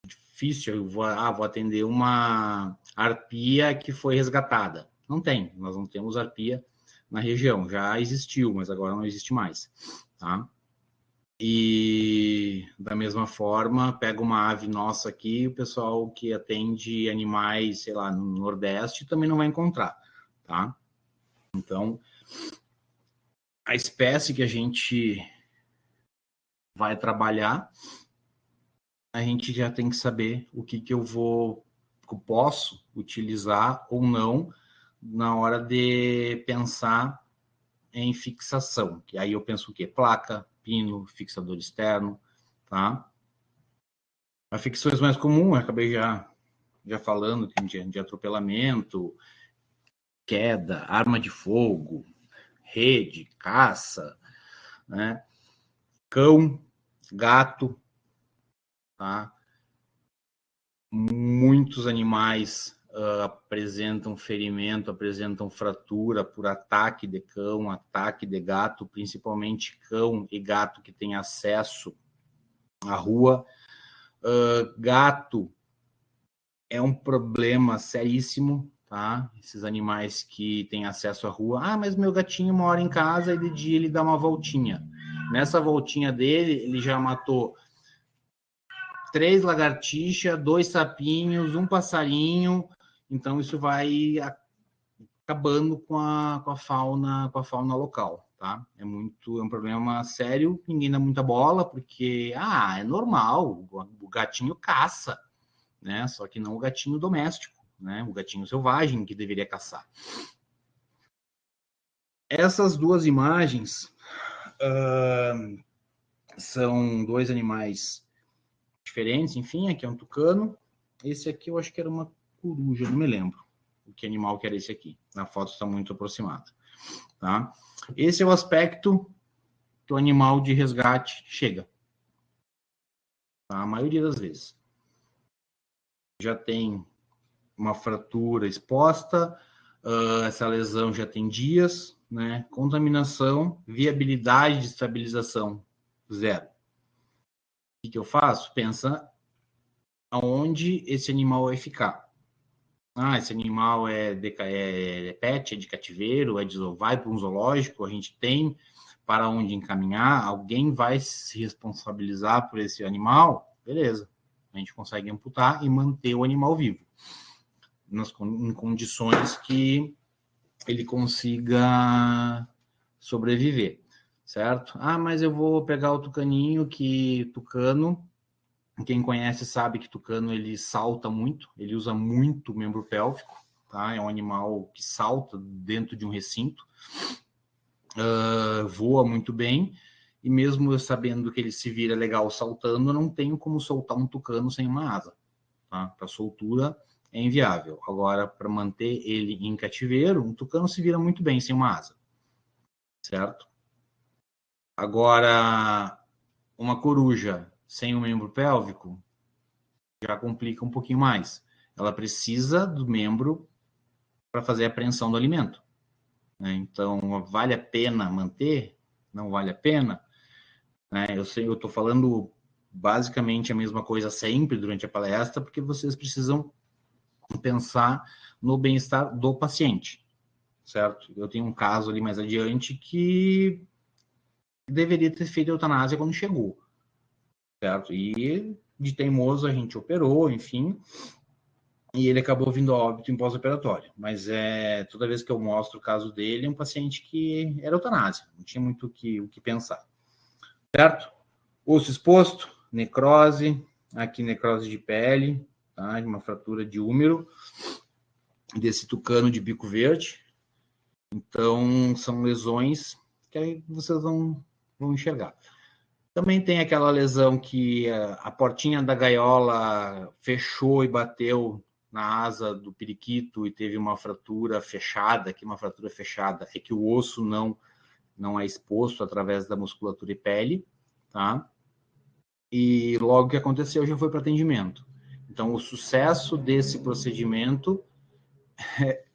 difícil, eu vou atender uma arpia que foi resgatada. Não tem, nós não temos arpia na região. Já existiu, mas agora não existe mais, tá? E da mesma forma, pega uma ave nossa aqui, o pessoal que atende animais, sei lá, no Nordeste também não vai encontrar, tá? Então, a espécie que a gente vai trabalhar, a gente já tem que saber o que eu posso utilizar ou não na hora de pensar em fixação. Que aí eu penso o quê? Placa, pino, fixador externo, tá? As ficções mais comuns, eu acabei já falando de atropelamento, queda, arma de fogo, rede, caça, né? Cão, gato, tá? Muitos animais apresentam ferimento, apresentam fratura por ataque de cão, ataque de gato, principalmente cão e gato que tem acesso à rua. Gato é um problema seríssimo, tá? Esses animais que têm acesso à rua. Ah, mas meu gatinho mora em casa e de dia ele dá uma voltinha. Nessa voltinha dele, ele já matou 3 lagartixas, 2 sapinhos, um passarinho. Então, isso vai acabando com a fauna local, tá? É um problema sério, ninguém dá muita bola, porque, é normal, o gatinho caça, né? Só que não o gatinho doméstico, né? O gatinho selvagem que deveria caçar. Essas duas imagens são 2 animais diferentes, enfim, aqui é um tucano, esse aqui eu acho que era uma coruja, não me lembro que animal que era esse aqui, na foto está muito aproximada, tá? Esse é o aspecto que o animal de resgate chega, tá? A maioria das vezes. Já tem uma fratura exposta, essa lesão já tem dias, né? Contaminação, viabilidade de estabilização, zero. O que eu faço? Pensa aonde esse animal vai ficar. Esse animal é pet, é de cativeiro, vai para um zoológico, a gente tem para onde encaminhar, alguém vai se responsabilizar por esse animal, beleza. A gente consegue amputar e manter o animal vivo, em condições que ele consiga sobreviver, certo? Mas eu vou pegar o tucaninho, tucano, quem conhece sabe que tucano ele salta muito, ele usa muito o membro pélvico, tá? É um animal que salta dentro de um recinto, voa muito bem, e mesmo eu sabendo que ele se vira legal saltando, eu não tenho como soltar um tucano sem uma asa, tá? Para soltura é inviável. Agora, para manter ele em cativeiro, um tucano se vira muito bem sem uma asa, certo? Agora, uma coruja sem um membro pélvico já complica um pouquinho mais. Ela precisa do membro para fazer a apreensão do alimento, né? Então, vale a pena manter? Não vale a pena? Né? Eu estou falando basicamente a mesma coisa sempre durante a palestra, porque vocês precisam pensar no bem-estar do paciente, certo? Eu tenho um caso ali mais adiante que deveria ter feito eutanásia quando chegou, certo? E de teimoso a gente operou, enfim, e ele acabou vindo a óbito em pós-operatório. Mas toda vez que eu mostro o caso dele, é um paciente que era eutanásia, não tinha muito o que pensar. Certo? Osso exposto, necrose, aqui necrose de pele, tá? De uma fratura de úmero, desse tucano de bico verde. Então, são lesões que aí vocês vão enxergar. Também tem aquela lesão que a portinha da gaiola fechou e bateu na asa do periquito e teve uma fratura fechada, que uma fratura fechada é que o osso não é exposto através da musculatura e pele, tá? E logo que aconteceu já foi para atendimento. Então, o sucesso desse procedimento é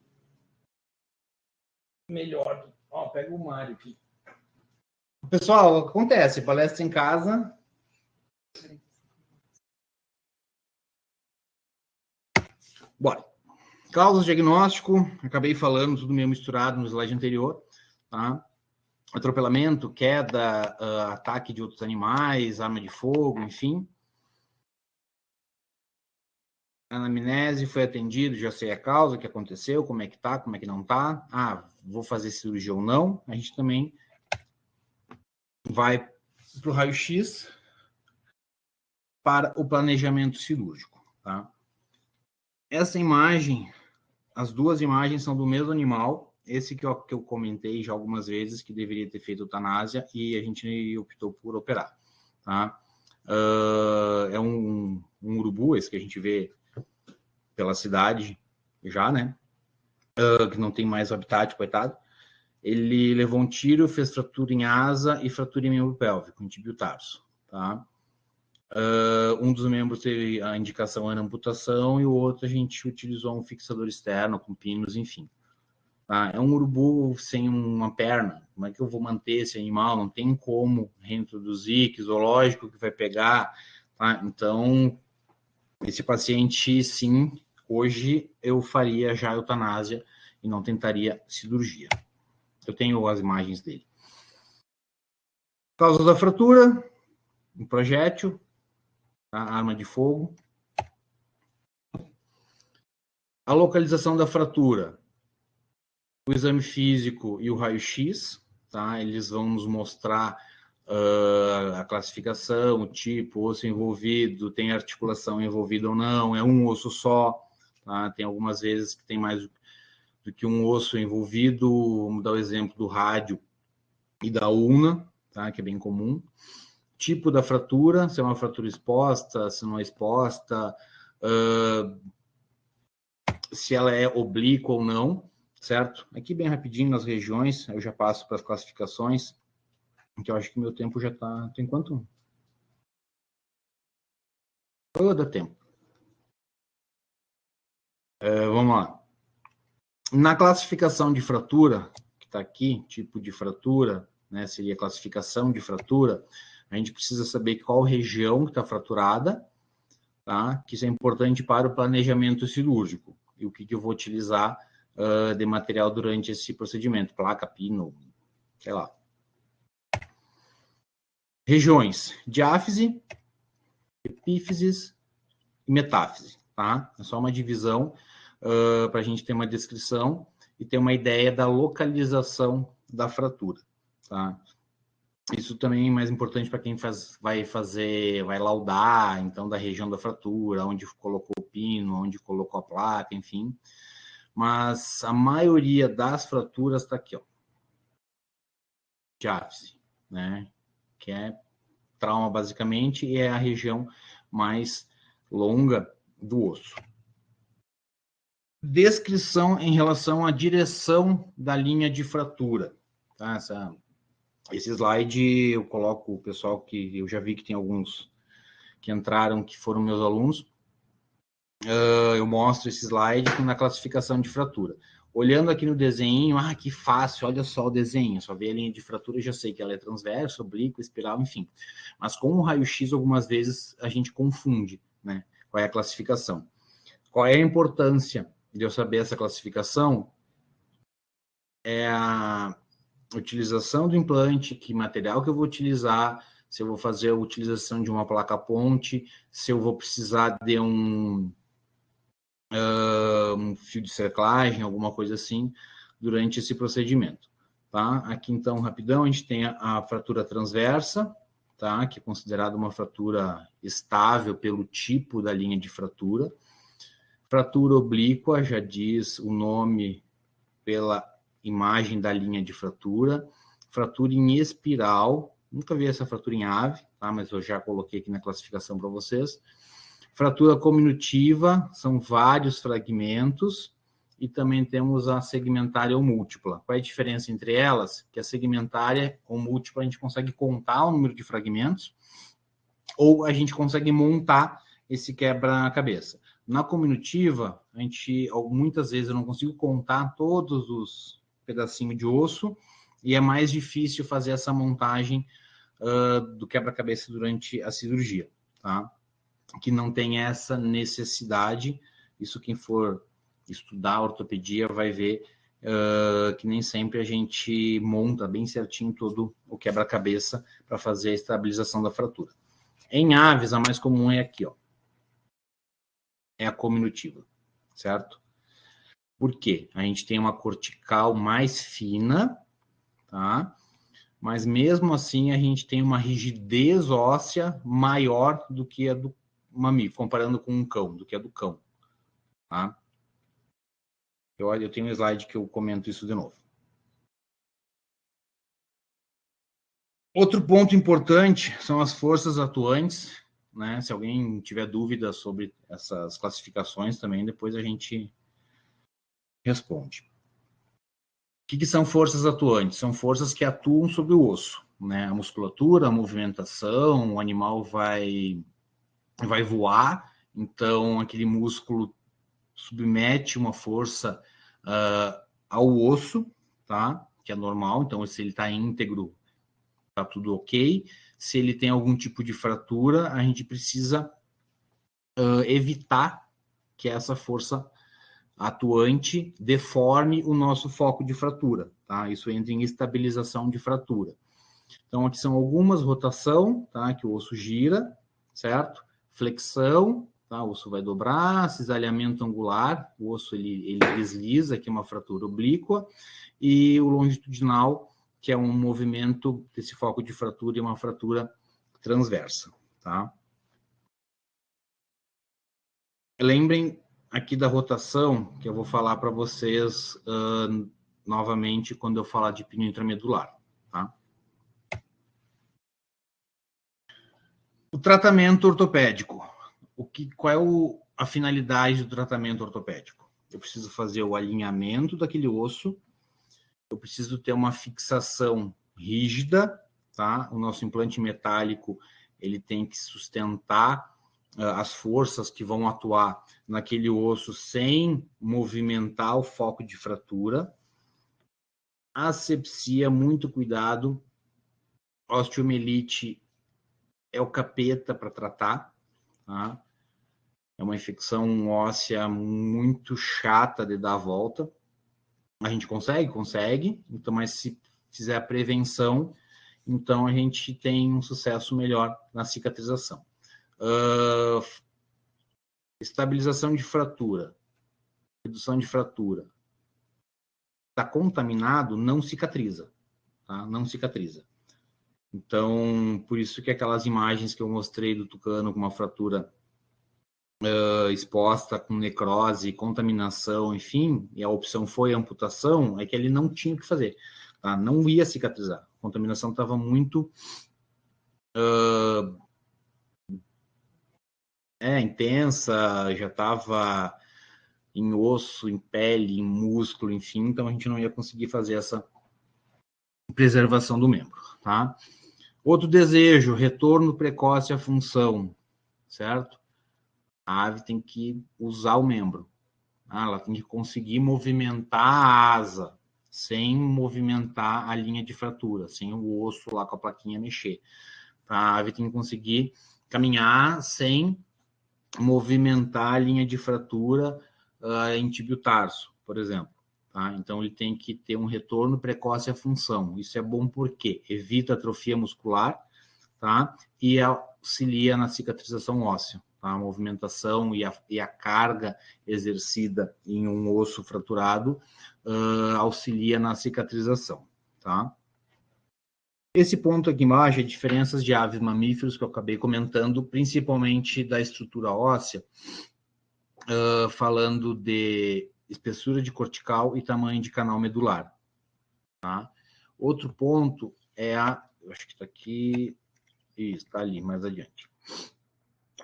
melhor. Ó, pega o Mário aqui. Pessoal, acontece, palestra em casa. Bora. Causas diagnóstico, acabei falando, tudo meio misturado no slide anterior, tá? Atropelamento, queda, ataque de outros animais, arma de fogo, enfim. Anamnese, foi atendido, já sei a causa, o que aconteceu, como é que tá, como é que não tá. Ah, vou fazer cirurgia ou não. A gente também vai para o raio-x para o planejamento cirúrgico, tá? Essa imagem, as duas imagens são do mesmo animal, esse que eu comentei já algumas vezes, que deveria ter feito eutanásia e a gente optou por operar, tá? É um urubu, esse que a gente vê pela cidade já, né? Que não tem mais habitat, coitado. Ele levou um tiro, fez fratura em asa e fratura em membro pélvico, em tibio-tarso, tá? Um dos membros teve a indicação era amputação e o outro a gente utilizou um fixador externo com pinos, enfim. Tá? É um urubu sem uma perna. Como é que eu vou manter esse animal? Não tem como reintroduzir, que zoológico que vai pegar. Tá? Então, esse paciente, sim, hoje eu faria já eutanásia e não tentaria cirurgia. Eu tenho as imagens dele. Causa da fratura, um projétil, tá? Arma de fogo. A localização da fratura, o exame físico e o raio-x, tá? Eles vão nos mostrar a classificação, o tipo, osso envolvido, tem articulação envolvida ou não, é um osso só, tá? Tem algumas vezes que tem mais do que um osso envolvido, vamos dar o exemplo do rádio e da ulna, tá? Que é bem comum. Tipo da fratura, se é uma fratura exposta, se não é exposta, se ela é oblíqua ou não, certo? Aqui bem rapidinho nas regiões, eu já passo para as classificações, que eu acho que meu tempo já está... Tem quanto? Dá tempo. Vamos lá. Na classificação de fratura, que está aqui, tipo de fratura, né, seria classificação de fratura, a gente precisa saber qual região que está fraturada, tá? Que isso é importante para o planejamento cirúrgico. E o que eu vou utilizar de material durante esse procedimento, placa, pino, sei lá. Regiões: diáfise, epífises e metáfise, tá? É só uma divisão para a gente ter uma descrição e ter uma ideia da localização da fratura, tá? Isso também é mais importante para quem vai laudar, então, da região da fratura, onde colocou o pino, onde colocou a placa, enfim. Mas a maioria das fraturas está aqui, ó. Diáfise, né? Que é trauma, basicamente, e é a região mais longa do osso. Descrição em relação à direção da linha de fratura, tá? Esse slide eu coloco o pessoal que eu já vi que tem alguns que entraram, que foram meus alunos. Eu mostro esse slide na classificação de fratura. Olhando aqui no desenho, que fácil, olha só o desenho, só vê a linha de fratura, já sei que ela é transversa, oblíqua, espiral, enfim. Mas com o raio-x, algumas vezes a gente confunde, né? Qual é a classificação? Qual é a importância de eu saber essa classificação? É a utilização do implante, que material que eu vou utilizar, se eu vou fazer a utilização de uma placa-ponte, se eu vou precisar de um fio de cerclagem, alguma coisa assim, durante esse procedimento. Tá? Aqui, então, rapidão, a gente tem a fratura transversa, tá? Que é considerada uma fratura estável pelo tipo da linha de fratura. Fratura oblíqua, já diz o nome pela imagem da linha de fratura. Fratura em espiral, nunca vi essa fratura em ave, tá? Mas eu já coloquei aqui na classificação para vocês. Fratura cominutiva, são vários fragmentos, e também temos a segmentária ou múltipla. Qual é a diferença entre elas? Que a segmentária ou múltipla a gente consegue contar o número de fragmentos, ou a gente consegue montar esse quebra-cabeça. Na cominutiva, a gente, muitas vezes eu não consigo contar todos os pedacinhos de osso, e é mais difícil fazer essa montagem do quebra-cabeça durante a cirurgia, tá? Que não tem essa necessidade. Isso quem for estudar ortopedia vai ver que nem sempre a gente monta bem certinho todo o quebra-cabeça para fazer a estabilização da fratura. Em aves, a mais comum é aqui, ó. É a cominutiva, certo? Por quê? A gente tem uma cortical mais fina, tá? Mas mesmo assim a gente tem uma rigidez óssea maior do que a do mamífero, comparando com um cão, do que a do cão, tá? Eu tenho um slide que eu comento isso de novo. Outro ponto importante são as forças atuantes, né? Se alguém tiver dúvida sobre essas classificações também, depois a gente responde. O que são forças atuantes? São forças que atuam sobre o osso, né? A musculatura, a movimentação, o animal vai voar, então aquele músculo submete uma força ao osso, tá? Que é normal, então se ele está íntegro, tá tudo ok. Se ele tem algum tipo de fratura, a gente precisa evitar que essa força atuante deforme o nosso foco de fratura, tá? Isso entra em estabilização de fratura. Então, aqui são algumas: rotação, tá? Que o osso gira, certo? Flexão, tá? O osso vai dobrar, cisalhamento angular, o osso ele desliza, que é uma fratura oblíqua, e o longitudinal, que é um movimento desse foco de fratura e uma fratura transversa, tá? Lembrem aqui da rotação, que eu vou falar para vocês novamente quando eu falar de pneu intramedular, tá? O tratamento ortopédico. Qual é a finalidade do tratamento ortopédico? Eu preciso fazer o alinhamento daquele osso, eu preciso ter uma fixação rígida, tá? O nosso implante metálico, ele tem que sustentar as forças que vão atuar naquele osso sem movimentar o foco de fratura. Asepsia, muito cuidado. Osteomielite é o capeta para tratar, tá? É uma infecção óssea muito chata de dar a volta. A gente consegue, então, mas se fizer a prevenção, então a gente tem um sucesso melhor na cicatrização. Estabilização de fratura, redução de fratura. Está contaminado, não cicatriza, tá? Não cicatriza. Então, por isso que aquelas imagens que eu mostrei do tucano com uma fratura exposta com necrose, contaminação, enfim, e a opção foi amputação, é que ele não tinha o que fazer, tá? Não ia cicatrizar. A contaminação estava muito intensa, já estava em osso, em pele, em músculo, enfim, então a gente não ia conseguir fazer essa preservação do membro, tá? Outro desejo, retorno precoce à função, certo? A ave tem que usar o membro, ela tem que conseguir movimentar a asa sem movimentar a linha de fratura, sem o osso lá com a plaquinha mexer. A ave tem que conseguir caminhar sem movimentar a linha de fratura em tíbio tarso, por exemplo. Tá? Então, ele tem que ter um retorno precoce à função. Isso é bom porque evita atrofia muscular, tá? E auxilia na cicatrização óssea, tá? A movimentação e a carga exercida em um osso fraturado auxilia na cicatrização, tá? Esse ponto aqui embaixo é diferenças de aves mamíferos que eu acabei comentando, principalmente da estrutura óssea, falando de espessura de cortical e tamanho de canal medular, tá? Outro ponto é eu acho que está aqui, isso, está ali, mais adiante.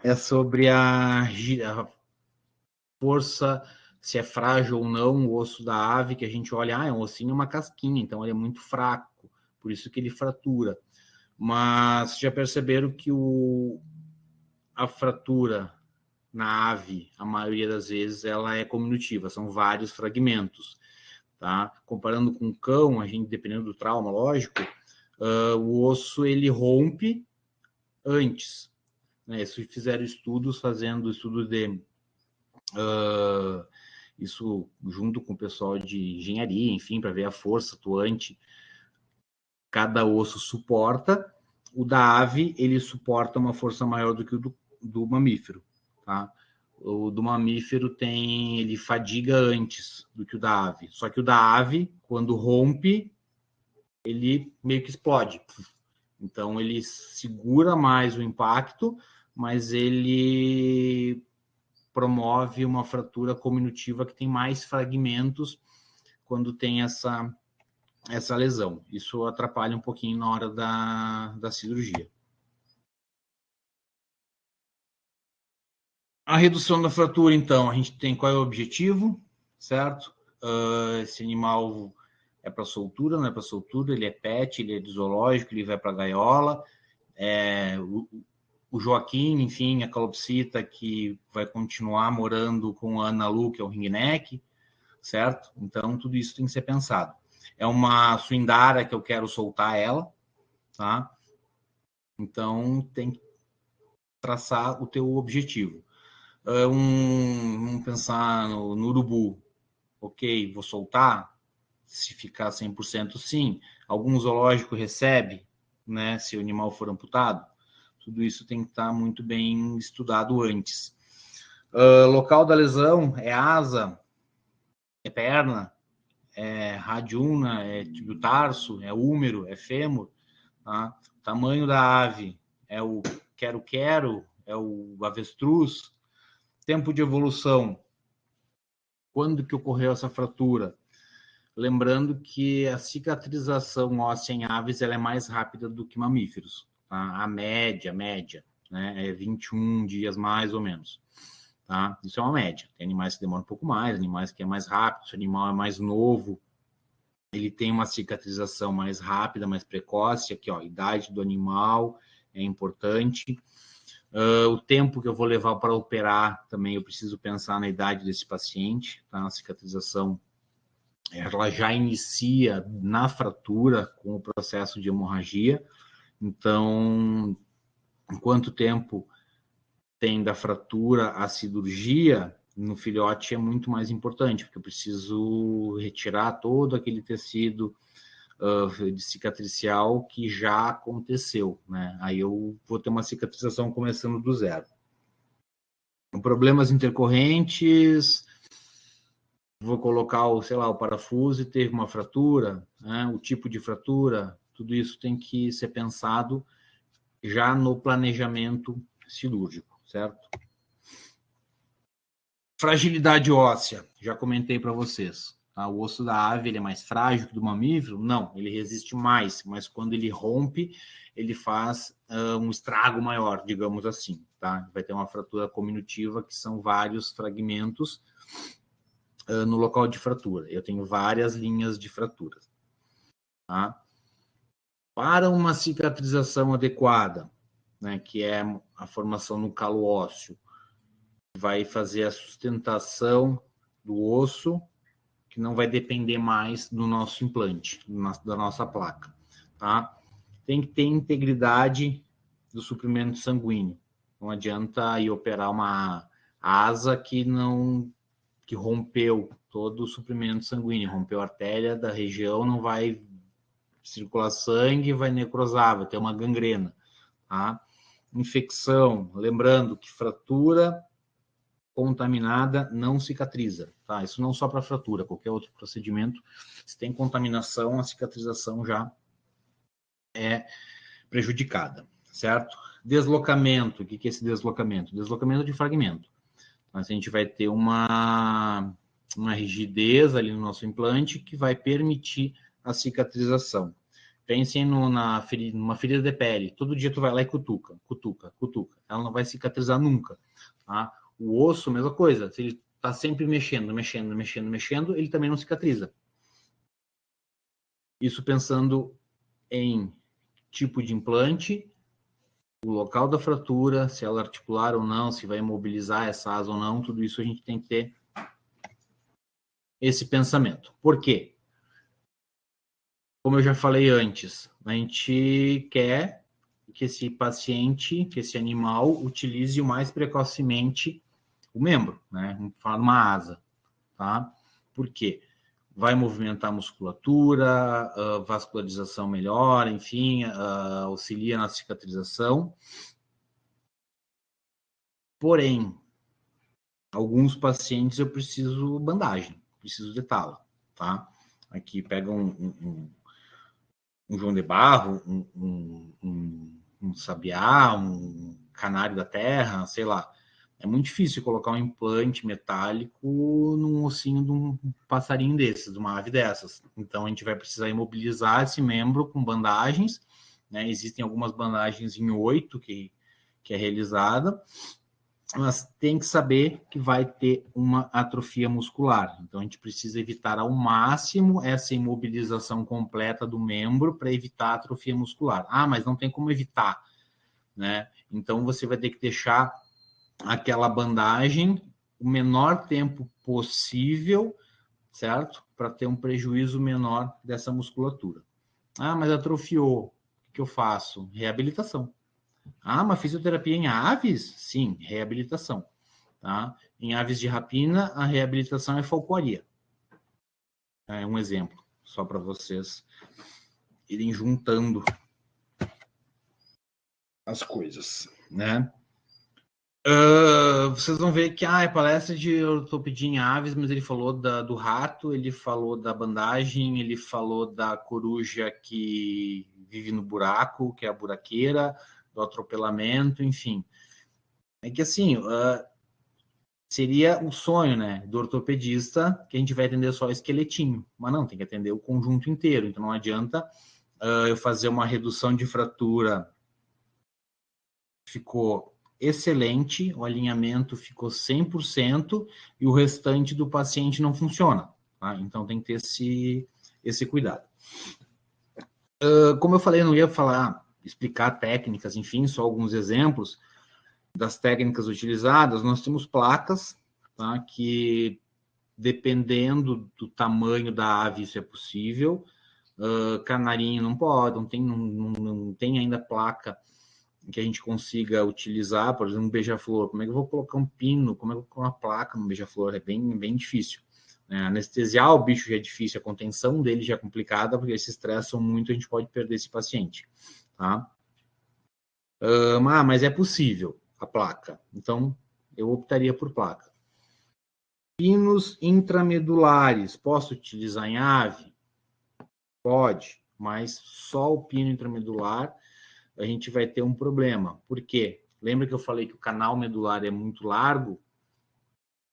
É sobre a força, se é frágil ou não o osso da ave, que a gente olha, é um ossinho, uma casquinha, então ele é muito fraco, por isso que ele fratura. Mas já perceberam que a fratura na ave, a maioria das vezes, ela é cominutiva, são vários fragmentos, tá? Comparando com o cão, a gente, dependendo do trauma, lógico, o osso, ele rompe antes, né? Se fizeram fazendo estudos de isso junto com o pessoal de engenharia, enfim, para ver a força atuante cada osso suporta. O da ave, ele suporta uma força maior do que o do mamífero, tá? O do mamífero ele fadiga antes do que o da ave. Só que o da ave, quando rompe, ele meio que explode. Então, ele segura mais o impacto, mas ele promove uma fratura cominutiva que tem mais fragmentos quando tem essa lesão. Isso atrapalha um pouquinho na hora da cirurgia. A redução da fratura, então, a gente tem qual é o objetivo, certo? Esse animal é para soltura, não é para soltura, ele é pet, ele é de zoológico, ele vai para gaiola. O Joaquim, enfim, a calopsita que vai continuar morando com a Ana Lu, que é o ringneck, certo? Então, tudo isso tem que ser pensado. É uma suindara que eu quero soltar ela, tá? Então, tem que traçar o teu objetivo. Vamos pensar no urubu. Ok, vou soltar? Se ficar 100%, sim. Algum zoológico recebe, né? Se o animal for amputado. Tudo isso tem que estar muito bem estudado antes. Local da lesão é asa, é perna, é radiuna, é tibio-tarso, é húmero, é fêmur. Tá? Tamanho da ave é o quero-quero, é o avestruz. Tempo de evolução. Quando que ocorreu essa fratura? Lembrando que a cicatrização óssea em aves ela é mais rápida do que mamíferos. Tá? A média, né, é 21 dias mais ou menos. Tá? Isso é uma média. Tem animais que demoram um pouco mais, animais que é mais rápido, se o animal é mais novo, ele tem uma cicatrização mais rápida, mais precoce. Aqui, ó, idade do animal é importante. O tempo que eu vou levar para operar também eu preciso pensar na idade desse paciente, tá? A cicatrização ela já inicia na fratura com o processo de hemorragia, então quanto tempo tem da fratura à cirurgia no filhote é muito mais importante, porque eu preciso retirar todo aquele tecido de cicatricial que já aconteceu, né? Aí eu vou ter uma cicatrização começando do zero. Problemas intercorrentes, vou colocar o parafuso e teve uma fratura, né? O tipo de fratura, tudo isso tem que ser pensado já no planejamento cirúrgico, certo? Fragilidade óssea, já comentei para vocês. Tá? O osso da ave ele é mais frágil que do mamífero? Não, ele resiste mais, mas quando ele rompe, ele faz um estrago maior, digamos assim. Tá? Vai ter uma fratura cominutiva, que são vários fragmentos no local de fratura. Eu tenho várias linhas de fraturas. Tá? Para uma cicatrização adequada, né, que é a formação no calo ósseo, vai fazer a sustentação do osso, que não vai depender mais do nosso implante, da nossa placa, tá? Tem que ter integridade do suprimento sanguíneo. Não adianta ir operar uma asa que rompeu todo o suprimento sanguíneo, rompeu a artéria da região, não vai circular sangue, vai necrosar, vai ter uma gangrena, tá? Infecção, lembrando que fratura contaminada não cicatriza, tá? Isso não só para fratura, qualquer outro procedimento, se tem contaminação, a cicatrização já é prejudicada, certo? Deslocamento, o que é esse deslocamento? Deslocamento de fragmento. Mas a gente vai ter uma rigidez ali no nosso implante que vai permitir a cicatrização. Pensem numa ferida de pele. Todo dia tu vai lá e cutuca. Ela não vai cicatrizar nunca, tá? O osso, mesma coisa. Se ele está sempre mexendo, ele também não cicatriza. Isso pensando em tipo de implante, o local da fratura, se ela é articular ou não, se vai imobilizar essa asa ou não, tudo isso a gente tem que ter esse pensamento. Por quê? Como eu já falei antes, a gente quer que esse paciente, que esse animal utilize o mais precocemente o membro, né? Vamos falar de uma asa, tá? Por quê? Vai movimentar a musculatura, a vascularização melhor, enfim, auxilia na cicatrização. Porém, alguns pacientes eu preciso bandagem, preciso de tala, tá? Aqui pega um João de Barro, um sabiá, um canário da terra, sei lá. É muito difícil colocar um implante metálico num ossinho de um passarinho desses, de uma ave dessas. Então, a gente vai precisar imobilizar esse membro com bandagens, né? Existem algumas bandagens em 8 que é realizada, mas tem que saber que vai ter uma atrofia muscular. Então, a gente precisa evitar ao máximo essa imobilização completa do membro para evitar a atrofia muscular. Ah, mas não tem como evitar, né? Então, você vai ter que deixar aquela bandagem o menor tempo possível, certo? Para ter um prejuízo menor dessa musculatura. Ah, mas atrofiou. O que eu faço? Reabilitação. Ah, uma fisioterapia em aves? Sim, reabilitação. Tá? Em aves de rapina, a reabilitação é falcoaria. É um exemplo, só para vocês irem juntando as coisas, né? Vocês vão ver que é palestra de ortopedia em aves, mas ele falou do rato, ele falou da bandagem, ele falou da coruja que vive no buraco, que é a buraqueira, do atropelamento, enfim. É que assim, seria o sonho, né, do ortopedista, que a gente vai atender só o esqueletinho, mas não, tem que atender o conjunto inteiro, então não adianta eu fazer uma redução de fratura, ficou excelente, o alinhamento ficou 100% e o restante do paciente não funciona, tá? Então tem que ter esse cuidado. Como eu falei, eu não ia explicar técnicas, enfim, só alguns exemplos das técnicas utilizadas. Nós temos placas, tá, que dependendo do tamanho da ave isso é possível. Canarinho não pode, não tem ainda placa que a gente consiga utilizar, por exemplo, um beija-flor. Como é que eu vou colocar um pino? Como é que eu vou colocar uma placa no beija-flor? É bem difícil. Anestesiar o bicho já é difícil, a contenção dele já é complicada, porque eles se estressam muito, a gente pode perder esse paciente. Tá? Mas é possível a placa. Então, eu optaria por placa. Pinos intramedulares, posso utilizar em ave? Pode, mas só o pino intramedular a gente vai ter um problema. Por quê? Lembra que eu falei que o canal medular é muito largo?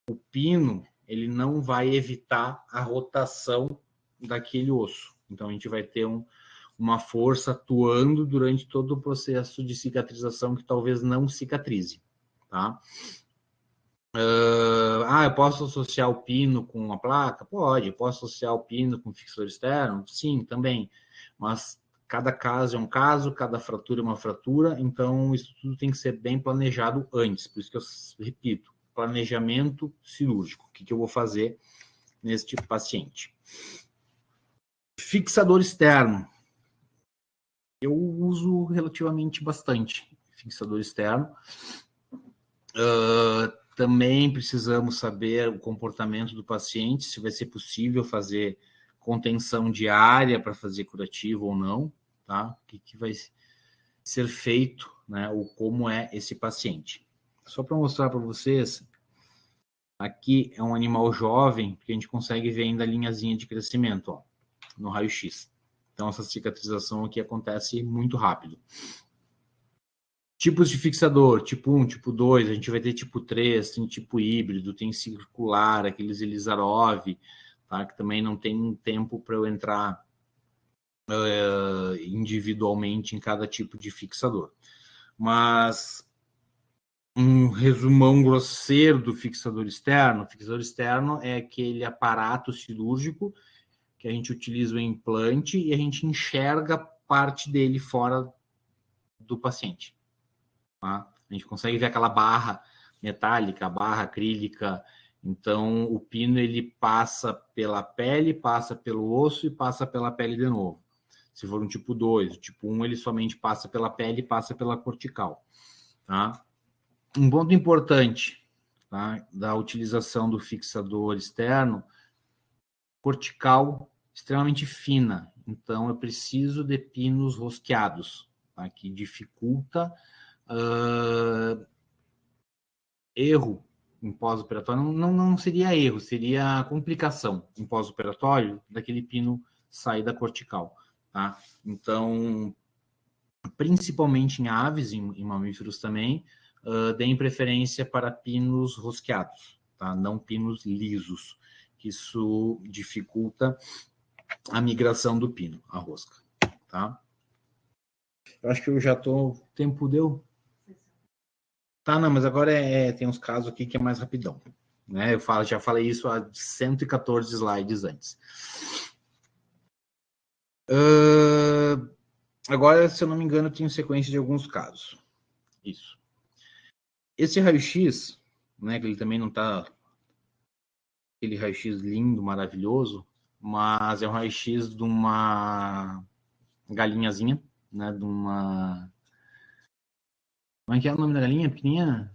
O pino, ele não vai evitar a rotação daquele osso. Então, a gente vai ter uma força atuando durante todo o processo de cicatrização que talvez não cicatrize, tá? Eu posso associar o pino com a placa? Pode. Posso associar o pino com fixador externo? Sim, também. Mas cada caso é um caso, cada fratura é uma fratura, então isso tudo tem que ser bem planejado antes. Por isso que eu repito, planejamento cirúrgico. O que eu vou fazer nesse tipo de paciente? Fixador externo. Eu uso relativamente bastante fixador externo. Também precisamos saber o comportamento do paciente, se vai ser possível fazer contenção diária para fazer curativo ou não, tá? O que vai ser feito né, ou como é esse paciente. Só para mostrar para vocês, aqui é um animal jovem, que a gente consegue ver ainda a linhazinha de crescimento, ó, no raio-x. Então, essa cicatrização aqui acontece muito rápido. Tipos de fixador, tipo 1, tipo 2, a gente vai ter tipo 3, tem tipo híbrido, tem circular, aqueles Elizarov, tá? Que também não tem tempo para eu entrar individualmente em cada tipo de fixador. Mas um resumão grosseiro do fixador externo. O fixador externo é aquele aparato cirúrgico que a gente utiliza o implante e a gente enxerga parte dele fora do paciente. Tá? A gente consegue ver aquela barra metálica, barra acrílica. Então, o pino ele passa pela pele, passa pelo osso e passa pela pele de novo. Se for um tipo 2, o tipo 1 ele somente passa pela pele e passa pela cortical. Tá? Um ponto importante, tá, da utilização do fixador externo, cortical extremamente fina. Então, eu preciso de pinos rosqueados, tá, que dificulta erro em pós-operatório. Não seria erro, seria complicação em pós-operatório daquele pino sair da cortical. Tá? Então, principalmente em aves, em mamíferos também, deem preferência para pinos rosqueados, tá? Não pinos lisos, que isso dificulta a migração do pino, a rosca. Tá? Eu acho que eu já tô... O tempo deu? Tá, não, mas agora tem uns casos aqui que é mais rapidão. Né? Já falei isso há 114 slides antes. Agora, se eu não me engano, eu tenho sequência de alguns casos. Isso. Esse raio-x, né, que ele também não está aquele raio-x lindo, maravilhoso, mas é um raio-x de uma galinhazinha, né, de uma... Como é que é o nome da galinha pequenininha?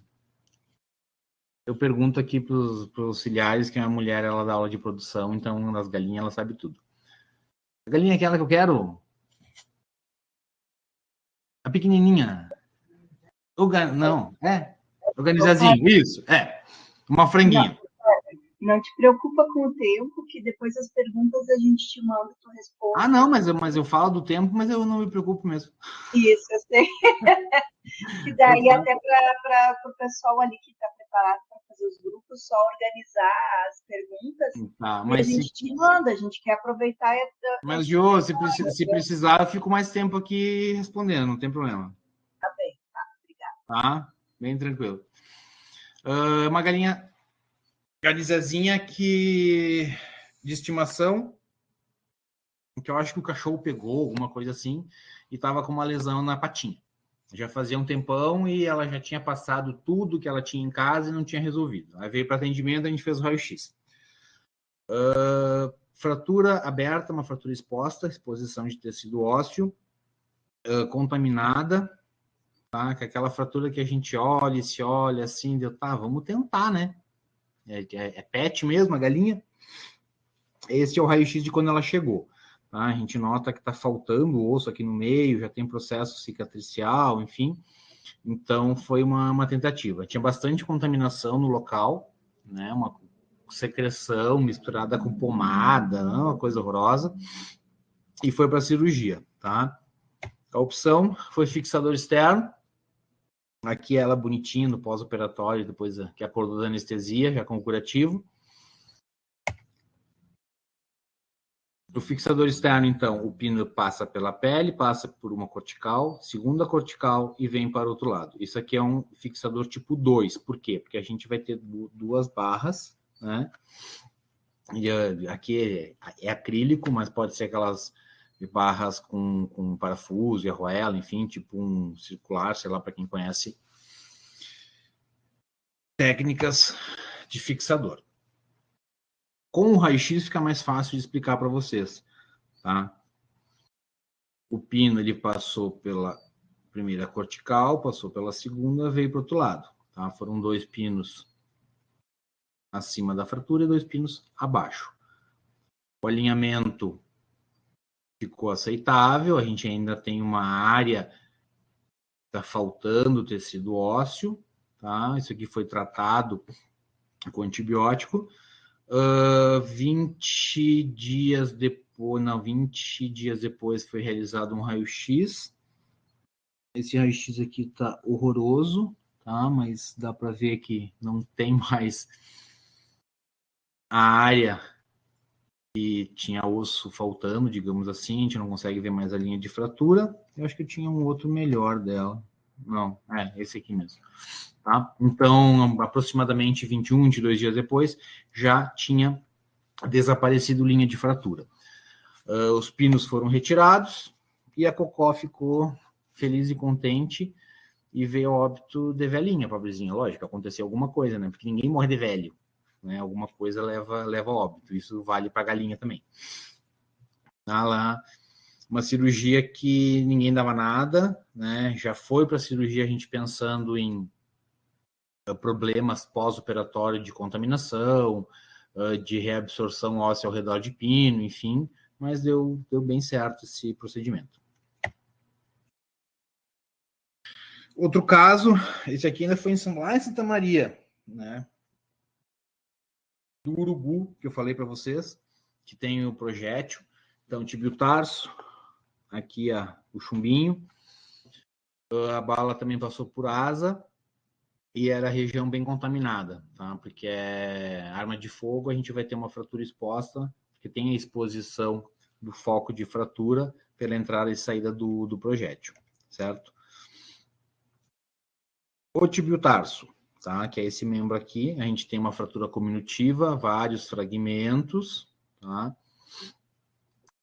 Eu pergunto aqui para os auxiliares, que a minha mulher, ela dá aula de produção, então das galinhas ela sabe tudo. A galinha é aquela que eu quero? A pequenininha? Não, organizadinho, isso, uma franguinha. Não te preocupa com o tempo, que depois as perguntas a gente te manda, tu responde. Ah, não, mas eu falo do tempo, mas eu não me preocupo mesmo. Isso, eu sei. Que daí até para o pessoal ali que está preparado para fazer os grupos, só organizar as perguntas, Tá, e a gente te manda, a gente quer aproveitar. Mas, Jô, se precisar, eu fico mais tempo aqui respondendo, não tem problema. Tá bem, tá, obrigada. Tá? Bem tranquilo. Uma galinhazinha de estimação, que eu acho que o cachorro pegou, alguma coisa assim, e tava com uma lesão na patinha. Já fazia um tempão e ela já tinha passado tudo que ela tinha em casa e não tinha resolvido. Aí veio para atendimento, a gente fez o raio-x. Fratura aberta, uma fratura exposta, exposição de tecido ósseo, contaminada, tá? Que é aquela fratura que a gente olha e se olha assim, deu, tá, vamos tentar, né? É pet mesmo, a galinha. Esse é o raio-x de quando ela chegou. Tá? A gente nota que está faltando osso aqui no meio, já tem processo cicatricial, enfim. Então, foi uma tentativa. Tinha bastante contaminação no local, né? Uma secreção misturada com pomada, uma coisa horrorosa. E foi para cirurgia, tá? A opção foi fixador externo. Aqui ela bonitinha no pós-operatório, depois que acordou da anestesia, já com curativo. O fixador externo, então, o pino passa pela pele, passa por uma cortical, segunda cortical e vem para o outro lado. Isso aqui é um fixador tipo 2. Por quê? Porque a gente vai ter duas barras, né? E aqui é acrílico, mas pode ser aquelas barras com parafuso e arruela, enfim, tipo um circular, sei lá, para quem conhece técnicas de fixador. Com o raio-x fica mais fácil de explicar para vocês, tá? O pino, ele passou pela primeira cortical, passou pela segunda, veio para o outro lado, tá? Foram 2 pinos acima da fratura e 2 pinos abaixo. O alinhamento ficou aceitável, a gente ainda tem uma área Tá faltando tecido ósseo, tá? Isso aqui foi tratado com antibiótico. 20 dias depois foi realizado um raio-x. Esse raio-x aqui tá horroroso, tá? Mas dá para ver que não tem mais a área que tinha osso faltando, digamos assim. A gente não consegue ver mais a linha de fratura. Eu acho que eu tinha um outro melhor dela. Não, esse aqui mesmo. Tá? Então, aproximadamente 21, 22 dias depois, já tinha desaparecido linha de fratura. Os pinos foram retirados e a Cocó ficou feliz e contente e veio a óbito de velhinha, pobrezinha. Lógico, aconteceu alguma coisa, né? Porque ninguém morre de velho, né? Alguma coisa leva a óbito. Isso vale para a galinha também. Tá lá, uma cirurgia que ninguém dava nada, né? Já foi para a cirurgia a gente pensando em problemas pós-operatório de contaminação, de reabsorção óssea ao redor de pino, enfim, mas deu bem certo esse procedimento. Outro caso, esse aqui ainda foi lá em Santa Maria, né? Do urubu, que eu falei para vocês, que tem o projétil, então tibio tarso, aqui o chumbinho, a bala também passou por asa, e era região bem contaminada, tá? Porque é arma de fogo, a gente vai ter uma fratura exposta, porque tem a exposição do foco de fratura pela entrada e saída do projétil, certo? O tibio tarso, tá? Que é esse membro aqui, a gente tem uma fratura cominutiva, vários fragmentos, tá?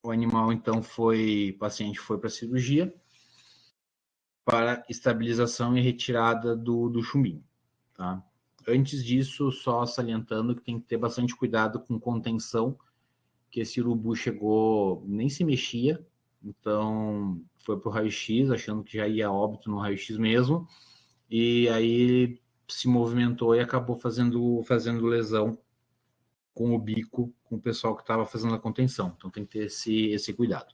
O animal, então, o paciente foi para a cirurgia para estabilização e retirada do chumbinho, tá? Antes disso, só salientando que tem que ter bastante cuidado com contenção, que esse urubu chegou, nem se mexia, então foi pro raio-x, achando que já ia a óbito no raio-x mesmo, e aí se movimentou e acabou fazendo lesão com o bico, com o pessoal que estava fazendo a contenção. Então tem que ter esse cuidado.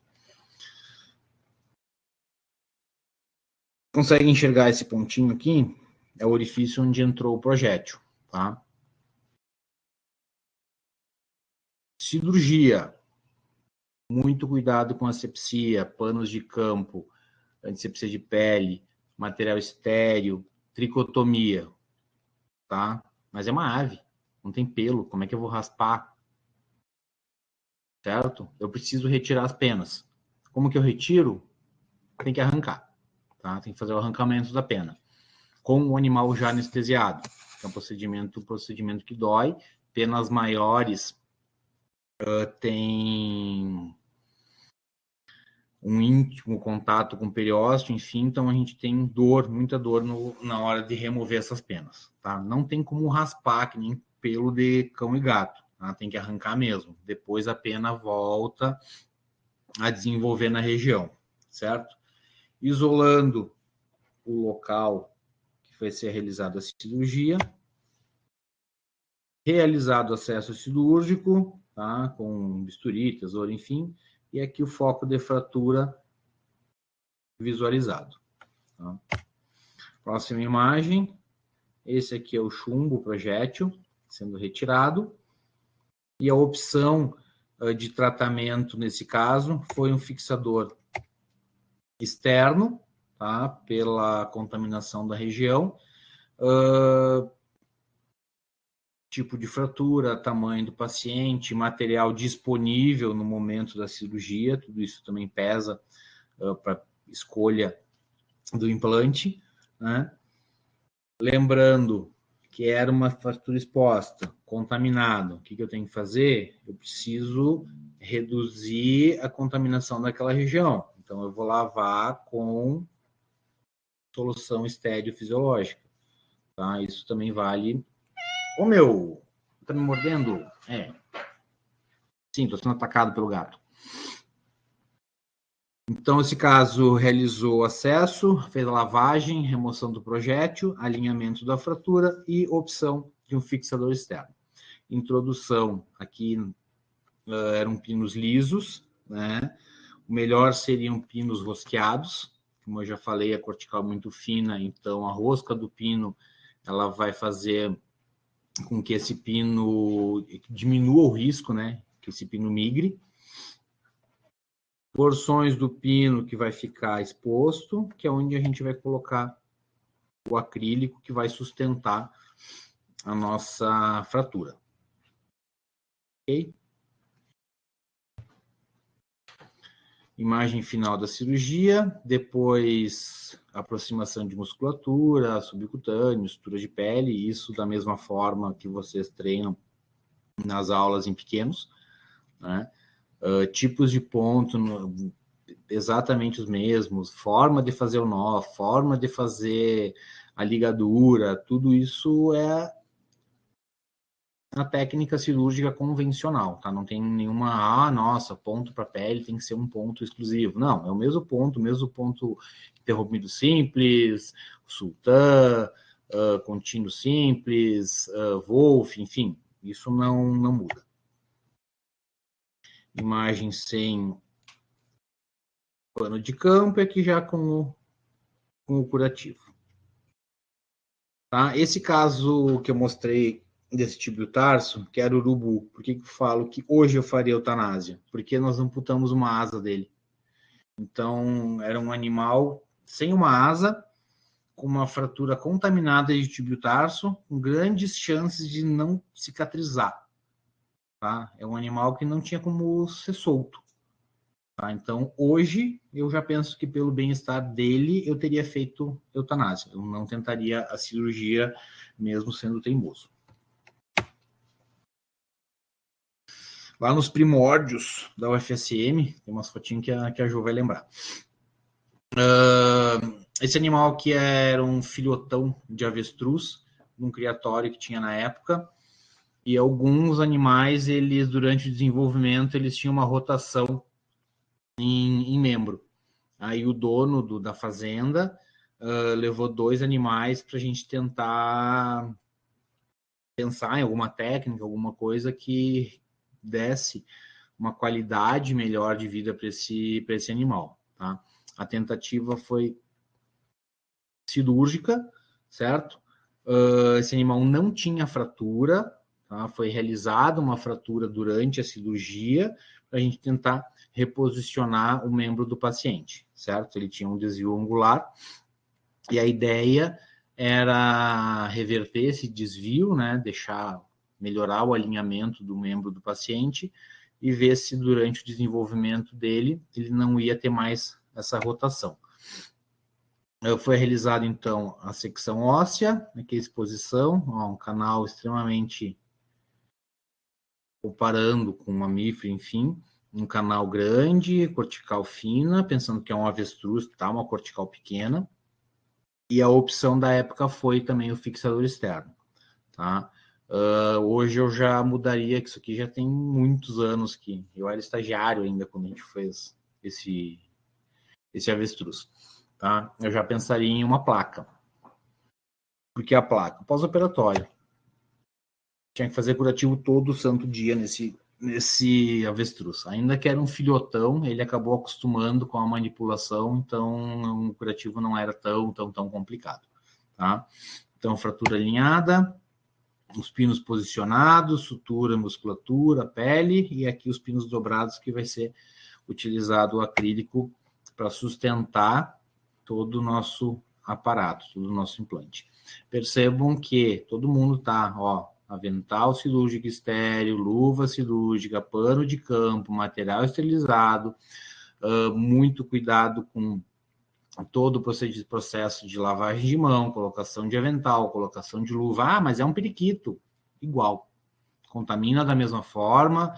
Consegue enxergar esse pontinho aqui? É o orifício onde entrou o projétil, tá? Cirurgia. Muito cuidado com asepsia, panos de campo, antisepsia de pele, material estéreo, tricotomia, tá? Mas é uma ave, não tem pelo, como é que eu vou raspar? Certo? Eu preciso retirar as penas. Como que eu retiro? Tem que arrancar, tá? Tem que fazer o arrancamento da pena. Com o animal já anestesiado. É um procedimento que dói. Penas maiores tem um íntimo contato com o periósteo, enfim, então a gente tem dor, muita dor na hora de remover essas penas, tá? Não tem como raspar, que nem pelo de cão e gato, tá? Tem que arrancar mesmo. Depois a pena volta a desenvolver na região, certo? Isolando o local que vai ser realizada a cirurgia, realizado o acesso cirúrgico, tá? Com bisturi, tesoura, enfim, e aqui o foco de fratura visualizado. Tá? Próxima imagem. Esse aqui é o chumbo projétil sendo retirado. E a opção de tratamento nesse caso foi um fixador externo, tá? Pela contaminação da região. Tipo de fratura, tamanho do paciente, material disponível no momento da cirurgia, tudo isso também pesa para escolha do implante, né? Lembrando que era uma fratura exposta, contaminado, o que eu tenho que fazer? Eu preciso reduzir a contaminação daquela região. Então, eu vou lavar com solução estéreo fisiológica, tá? Isso também vale... Ô, meu, tá me mordendo? Sim, tô sendo atacado pelo gato. Então, esse caso realizou acesso, fez a lavagem, remoção do projétil, alinhamento da fratura e opção de um fixador externo. Introdução, aqui eram pinos lisos, né? O melhor seriam pinos rosqueados, como eu já falei, a cortical é muito fina, então a rosca do pino, ela vai fazer com que esse pino diminua o risco, né? Que esse pino migre. Porções do pino que vai ficar exposto, que é onde a gente vai colocar o acrílico que vai sustentar a nossa fratura. Ok? Imagem final da cirurgia, depois aproximação de musculatura, subcutâneo, estrutura de pele, isso da mesma forma que vocês treinam nas aulas em pequenos, né? Tipos de ponto, exatamente os mesmos, forma de fazer o nó, forma de fazer a ligadura, tudo isso é a técnica cirúrgica convencional, tá? Não tem nenhuma, nossa, ponto para pele tem que ser um ponto exclusivo. Não, é o mesmo ponto interrompido simples, sultã, contínuo simples, Wolff, enfim, isso não muda. Imagem sem pano de campo, aqui já com o curativo. Tá? Esse caso que eu mostrei desse tíbio tarso, que era o urubu, por que eu falo que hoje eu faria eutanásia? Porque nós amputamos uma asa dele. Então, era um animal sem uma asa, com uma fratura contaminada de tíbio tarso, com grandes chances de não cicatrizar. Tá? É um animal que não tinha como ser solto. Tá? Então, hoje, eu já penso que pelo bem-estar dele, eu teria feito eutanásia. Eu não tentaria a cirurgia, mesmo sendo teimoso. Lá nos primórdios da UFSM, tem umas fotinhas que a Jo vai lembrar. Esse animal aqui era um filhotão de avestruz, um criatório que tinha na época, e alguns animais, eles durante o desenvolvimento, eles tinham uma rotação em membro. Aí o dono da fazenda levou 2 animais para a gente tentar pensar em alguma técnica, alguma coisa que desse uma qualidade melhor de vida para esse animal. Tá? A tentativa foi cirúrgica, certo? Esse animal não tinha fratura, tá? Foi realizada uma fratura durante a cirurgia para a gente tentar reposicionar o membro do paciente, certo? Ele tinha um desvio angular e a ideia era reverter esse desvio, né? Melhorar o alinhamento do membro do paciente e ver se durante o desenvolvimento dele ele não ia ter mais essa rotação. Foi realizada, então, a secção óssea, aqui a exposição, um canal extremamente comparando com um mamífero, enfim, um canal grande, cortical fina, pensando que é um avestruz, tá, uma cortical pequena, e a opção da época foi também o fixador externo, tá? Hoje eu já mudaria, que isso aqui já tem muitos anos que eu era estagiário ainda quando a gente fez esse avestruz, tá? Eu já pensaria em uma placa. Porque a placa, pós-operatório, tinha que fazer curativo todo santo dia nesse avestruz. Ainda que era um filhotão, ele acabou acostumando com a manipulação, então o curativo não era tão complicado, tá? Então, fratura alinhada, os pinos posicionados, sutura, musculatura, pele, e aqui os pinos dobrados, que vai ser utilizado o acrílico para sustentar todo o nosso aparato, todo o nosso implante. Percebam que todo mundo tá, ó, avental cirúrgico estéreo, luva cirúrgica, pano de campo, material esterilizado, muito cuidado com todo o processo de lavagem de mão, colocação de avental, colocação de luva. Mas é um periquito, igual. Contamina da mesma forma,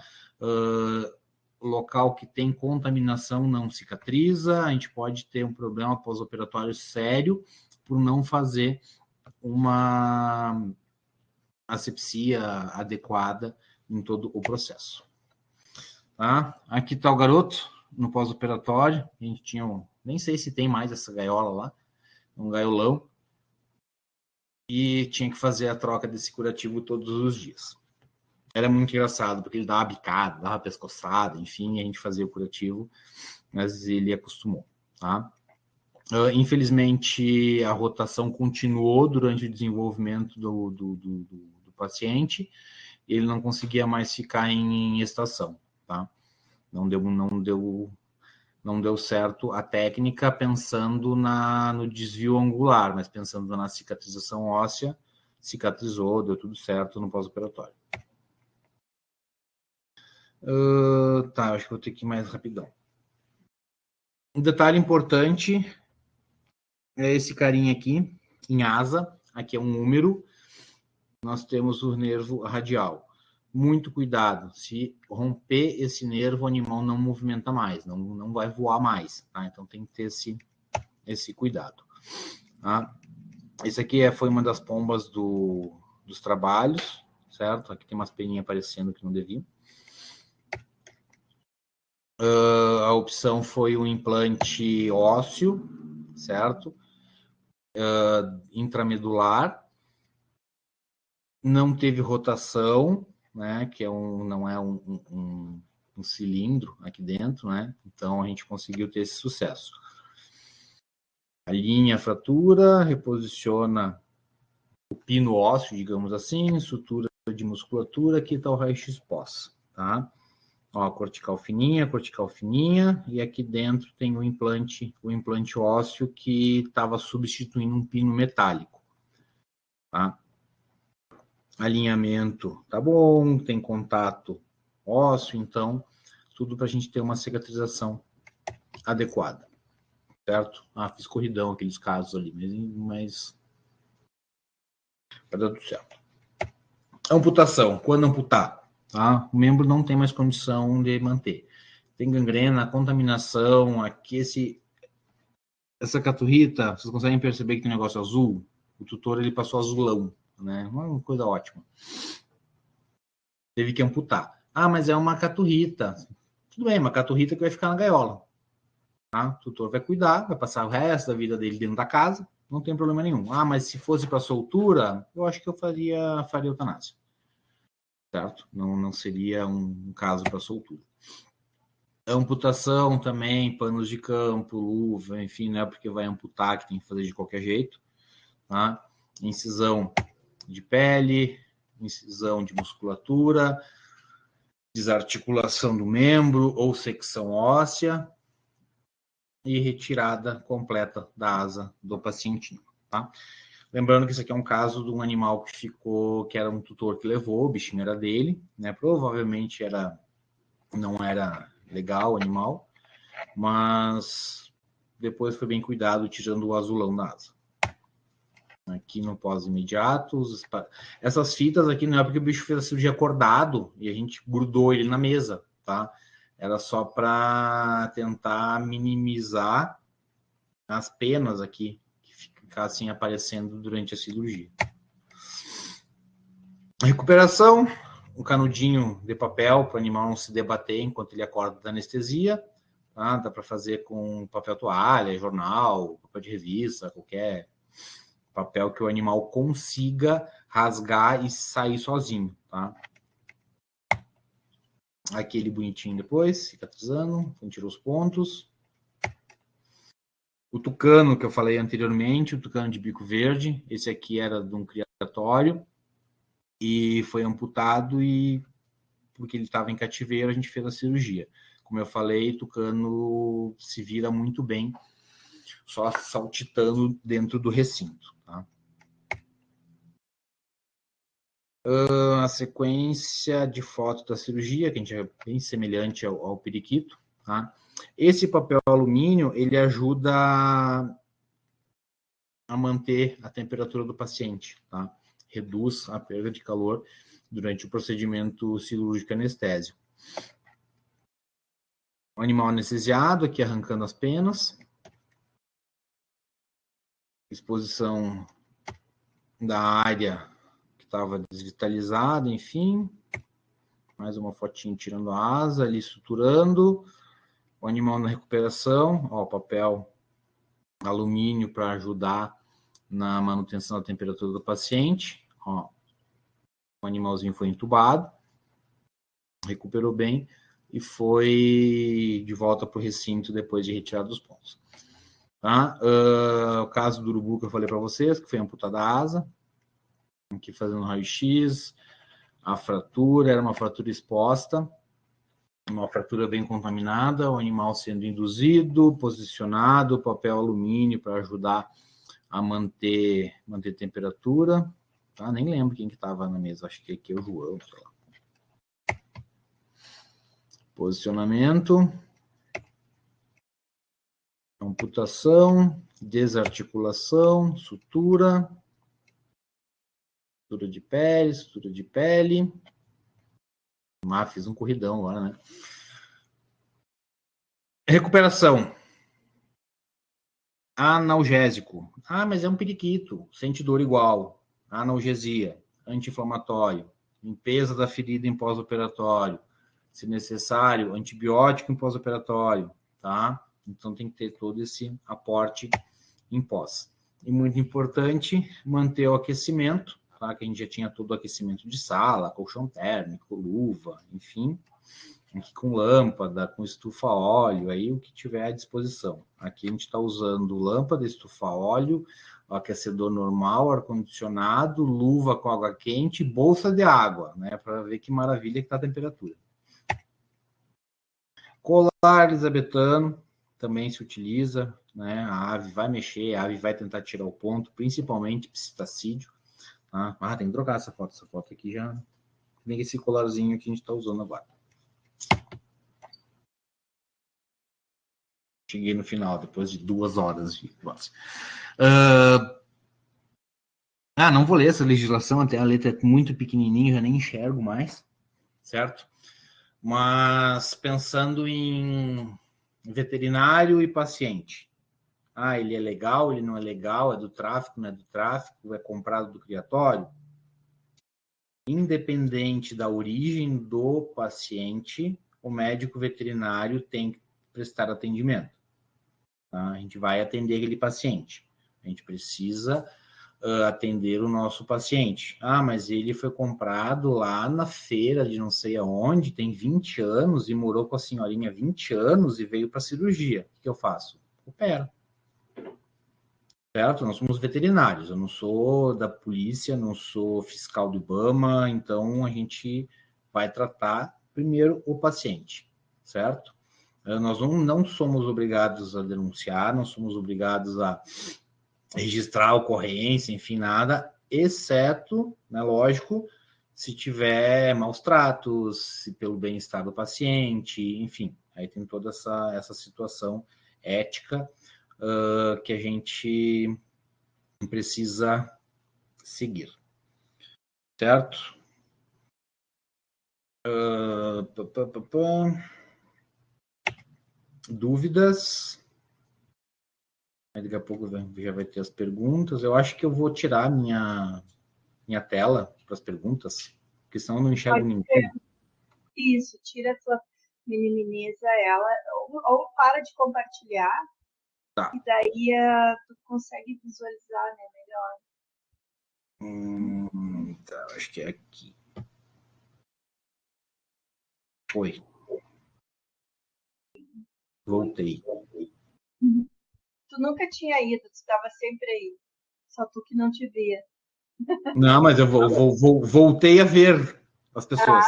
local que tem contaminação não cicatriza, a gente pode ter um problema pós-operatório sério por não fazer uma asepsia adequada em todo o processo. Tá? Aqui está o garoto no pós-operatório, a gente tinha nem sei se tem mais essa gaiola lá, um gaiolão, e tinha que fazer a troca desse curativo todos os dias. Era muito engraçado, porque ele dava bicada, dava pescoçada, enfim, a gente fazia o curativo, mas ele acostumou, tá? Infelizmente, a rotação continuou durante o desenvolvimento do paciente, ele não conseguia mais ficar em estação, tá? Não deu certo a técnica pensando no desvio angular, mas pensando na cicatrização óssea, cicatrizou, deu tudo certo no pós-operatório. Tá, acho que vou ter que ir mais rapidão. Um detalhe importante é esse carinha aqui, em asa, aqui é um número, nós temos o nervo radial. Muito cuidado, se romper esse nervo, o animal não movimenta mais, não vai voar mais, tá? Então tem que ter esse cuidado. Tá? Esse aqui foi uma das pombas dos trabalhos, certo? Aqui tem umas peninhas aparecendo que não deviam. A opção foi um implante ósseo, certo? Intramedular. Não teve rotação, né? Que não é um cilindro aqui dentro, né? Então a gente conseguiu ter esse sucesso. Alinha a fratura, reposiciona o pino ósseo, digamos assim, estrutura de musculatura, aqui está o raio-x pós, tá? Ó, cortical fininha, e aqui dentro tem o implante ósseo que estava substituindo um pino metálico, tá? Alinhamento tá bom, tem contato ósseo, então tudo para a gente ter uma cicatrização adequada, certo? Fiz corridão aqueles casos ali, mas vai dar tudo certo. Amputação, quando amputar, tá? O membro não tem mais condição de manter. Tem gangrena, contaminação, aqui essa caturrita, vocês conseguem perceber que tem um negócio azul? O tutor, ele passou azulão, né? Uma coisa ótima. Teve que amputar. Mas é uma caturrita. Tudo bem, uma caturrita que vai ficar na gaiola. Tá? O tutor vai cuidar, vai passar o resto da vida dele dentro da casa, não tem problema nenhum. Mas se fosse para soltura, eu acho que eu faria eutanásia. Certo? Não seria um caso para soltura. Amputação também, panos de campo, luva, enfim, não é porque vai amputar que tem que fazer de qualquer jeito. Tá? Incisão de pele, incisão de musculatura, desarticulação do membro ou secção óssea e retirada completa da asa do paciente. Tá? Lembrando que isso aqui é um caso de um animal que era um tutor que levou, o bichinho era dele, né? Provavelmente não era legal o animal, mas depois foi bem cuidado, tirando o azulão da asa. Aqui no pós-imediato, essas fitas aqui não é porque o bicho fez a cirurgia acordado e a gente grudou ele na mesa, tá? Era só para tentar minimizar as penas aqui que ficassem aparecendo durante a cirurgia. A recuperação, um canudinho de papel para o animal não se debater enquanto ele acorda da anestesia. Tá? Dá para fazer com papel toalha, jornal, papel de revista, qualquer papel que o animal consiga rasgar e sair sozinho. Tá? Aquele bonitinho depois, cicatrizando, tirou os pontos. O tucano que eu falei anteriormente, o tucano de bico verde, esse aqui era de um criatório e foi amputado e porque ele estava em cativeiro a gente fez a cirurgia. Como eu falei, tucano se vira muito bem só saltitando dentro do recinto. Tá? A sequência de foto da cirurgia, que a gente é bem semelhante ao periquito. Tá? Esse papel alumínio, ele ajuda a manter a temperatura do paciente, tá? Reduz a perda de calor durante o procedimento cirúrgico anestésico. O animal anestesiado, aqui arrancando as penas. Exposição da área que estava desvitalizada, enfim. Mais uma fotinho tirando a asa, ali suturando. O animal na recuperação, ó, papel alumínio para ajudar na manutenção da temperatura do paciente. Ó, o animalzinho foi entubado, recuperou bem e foi de volta para o recinto depois de retirado dos pontos. Tá? O caso do urubu que eu falei para vocês, que foi amputada a asa, aqui fazendo raio-x, a fratura era uma fratura exposta, uma fratura bem contaminada, o animal sendo induzido, posicionado, papel alumínio para ajudar a manter temperatura. Tá? Nem lembro quem que estava na mesa, acho que aqui é o João. Sei lá. Posicionamento, amputação, desarticulação, sutura de pele, sutura de pele. Fiz um corridão agora, né? Recuperação. Analgésico. Mas é um periquito. Sente dor igual. Analgesia. Anti-inflamatório. Limpeza da ferida em pós-operatório. Se necessário, antibiótico em pós-operatório. Tá? Então tem que ter todo esse aporte em pós. E muito importante, manter o aquecimento, tá? Que a gente já tinha todo o aquecimento de sala, colchão térmico, luva, enfim. Aqui com lâmpada, com estufa óleo, aí o que tiver à disposição. Aqui a gente está usando lâmpada, estufa óleo, aquecedor normal, ar-condicionado, luva com água quente, bolsa de água, né? Para ver que maravilha que está a temperatura. Colar elisabetano também se utiliza, né? A ave vai mexer, a ave vai tentar tirar o ponto, principalmente psitacídeo. Tá? Tem que trocar essa foto. Essa foto aqui já vem esse colarzinho que a gente está usando agora. Cheguei no final, depois de 2 horas de voz. Não vou ler essa legislação, até a letra é muito pequenininha, já nem enxergo mais, certo? Mas pensando em veterinário e paciente. Ele é legal, ele não é legal, é do tráfico, não é do tráfico, é comprado do criatório? Independente da origem do paciente, o médico veterinário tem que prestar atendimento. Tá? A gente vai atender aquele paciente. A gente precisa atender o nosso paciente. Mas ele foi comprado lá na feira de não sei aonde, tem 20 anos e morou com a senhorinha 20 anos e veio para cirurgia. O que eu faço? Opero. Certo? Nós somos veterinários, eu não sou da polícia, não sou fiscal do IBAMA, então a gente vai tratar primeiro o paciente, certo? Nós não somos obrigados a denunciar, não somos obrigados a registrar a ocorrência, enfim, nada, exceto, né, lógico, se tiver maus tratos, se pelo bem-estar do paciente, enfim, aí tem toda essa situação ética que a gente precisa seguir, certo? Dúvidas? Daqui a pouco já vai ter as perguntas. Eu acho que eu vou tirar minha tela para as perguntas, porque senão eu não enxergo ninguém. Isso, tira a tua, minimiza ela, ou para de compartilhar, Tá. E daí tu consegue visualizar, né, melhor. Tá, acho que é aqui. Foi. Voltei. Tu nunca tinha ido, tu estava sempre aí. Só tu que não te via. Não, mas eu voltei a ver as pessoas.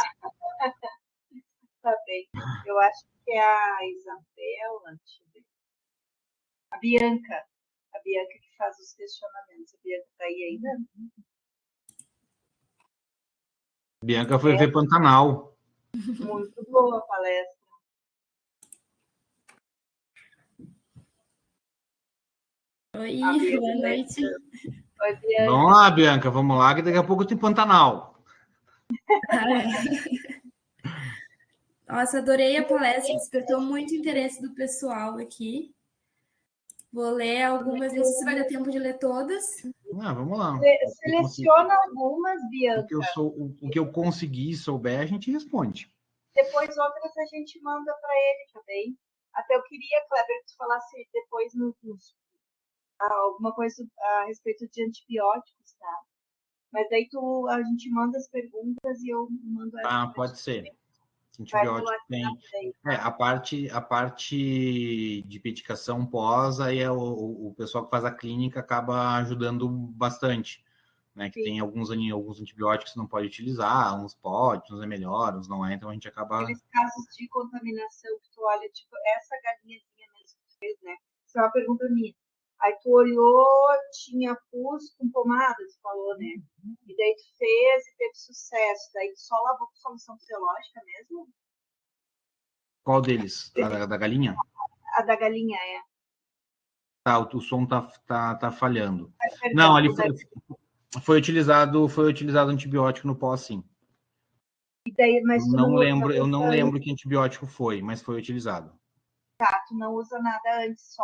Tá bem. Eu acho que é a Isabela, deixa eu ver. A Bianca que faz os questionamentos. A Bianca tá aí ainda? Bianca foi ver Pantanal. Muito boa a palestra. Oi, boa noite. Oi, Bianca. Vamos lá, Bianca, vamos lá, que daqui a pouco tem Pantanal. Nossa, adorei a palestra, despertou muito interesse do pessoal aqui. Vou ler algumas, não sei se vai dar tempo de ler todas. Vamos lá. Seleciona algumas, Bianca. O que eu conseguir e souber, a gente responde. Depois outras a gente manda para ele também. Até eu queria, Kleber, que tu falasse depois alguma coisa a respeito de antibióticos, tá? Mas daí a gente manda as perguntas e eu mando essa. Pode ser. Antibiótico tem. A parte de medicação pós, aí é o pessoal que faz a clínica acaba ajudando bastante, né? Que tem alguns antibióticos que não pode utilizar, uns pode, uns é melhor, uns não é, então a gente acaba... Aqueles casos de contaminação que tu olha, tipo, essa galinhazinha mesmo que tu fez, né? Isso é uma pergunta minha. Aí tu olhou, tinha pus com pomada, tu falou, né? E daí tu fez e teve sucesso. Daí tu só lavou com solução fisiológica mesmo? Qual deles? A da galinha? A da galinha, é. Tá, o som tá falhando. Perdão, Não, ali foi utilizado antibiótico no pós, sim. E daí, mas eu não lembro que antibiótico foi, mas foi utilizado. Tá, tu não usa nada antes, só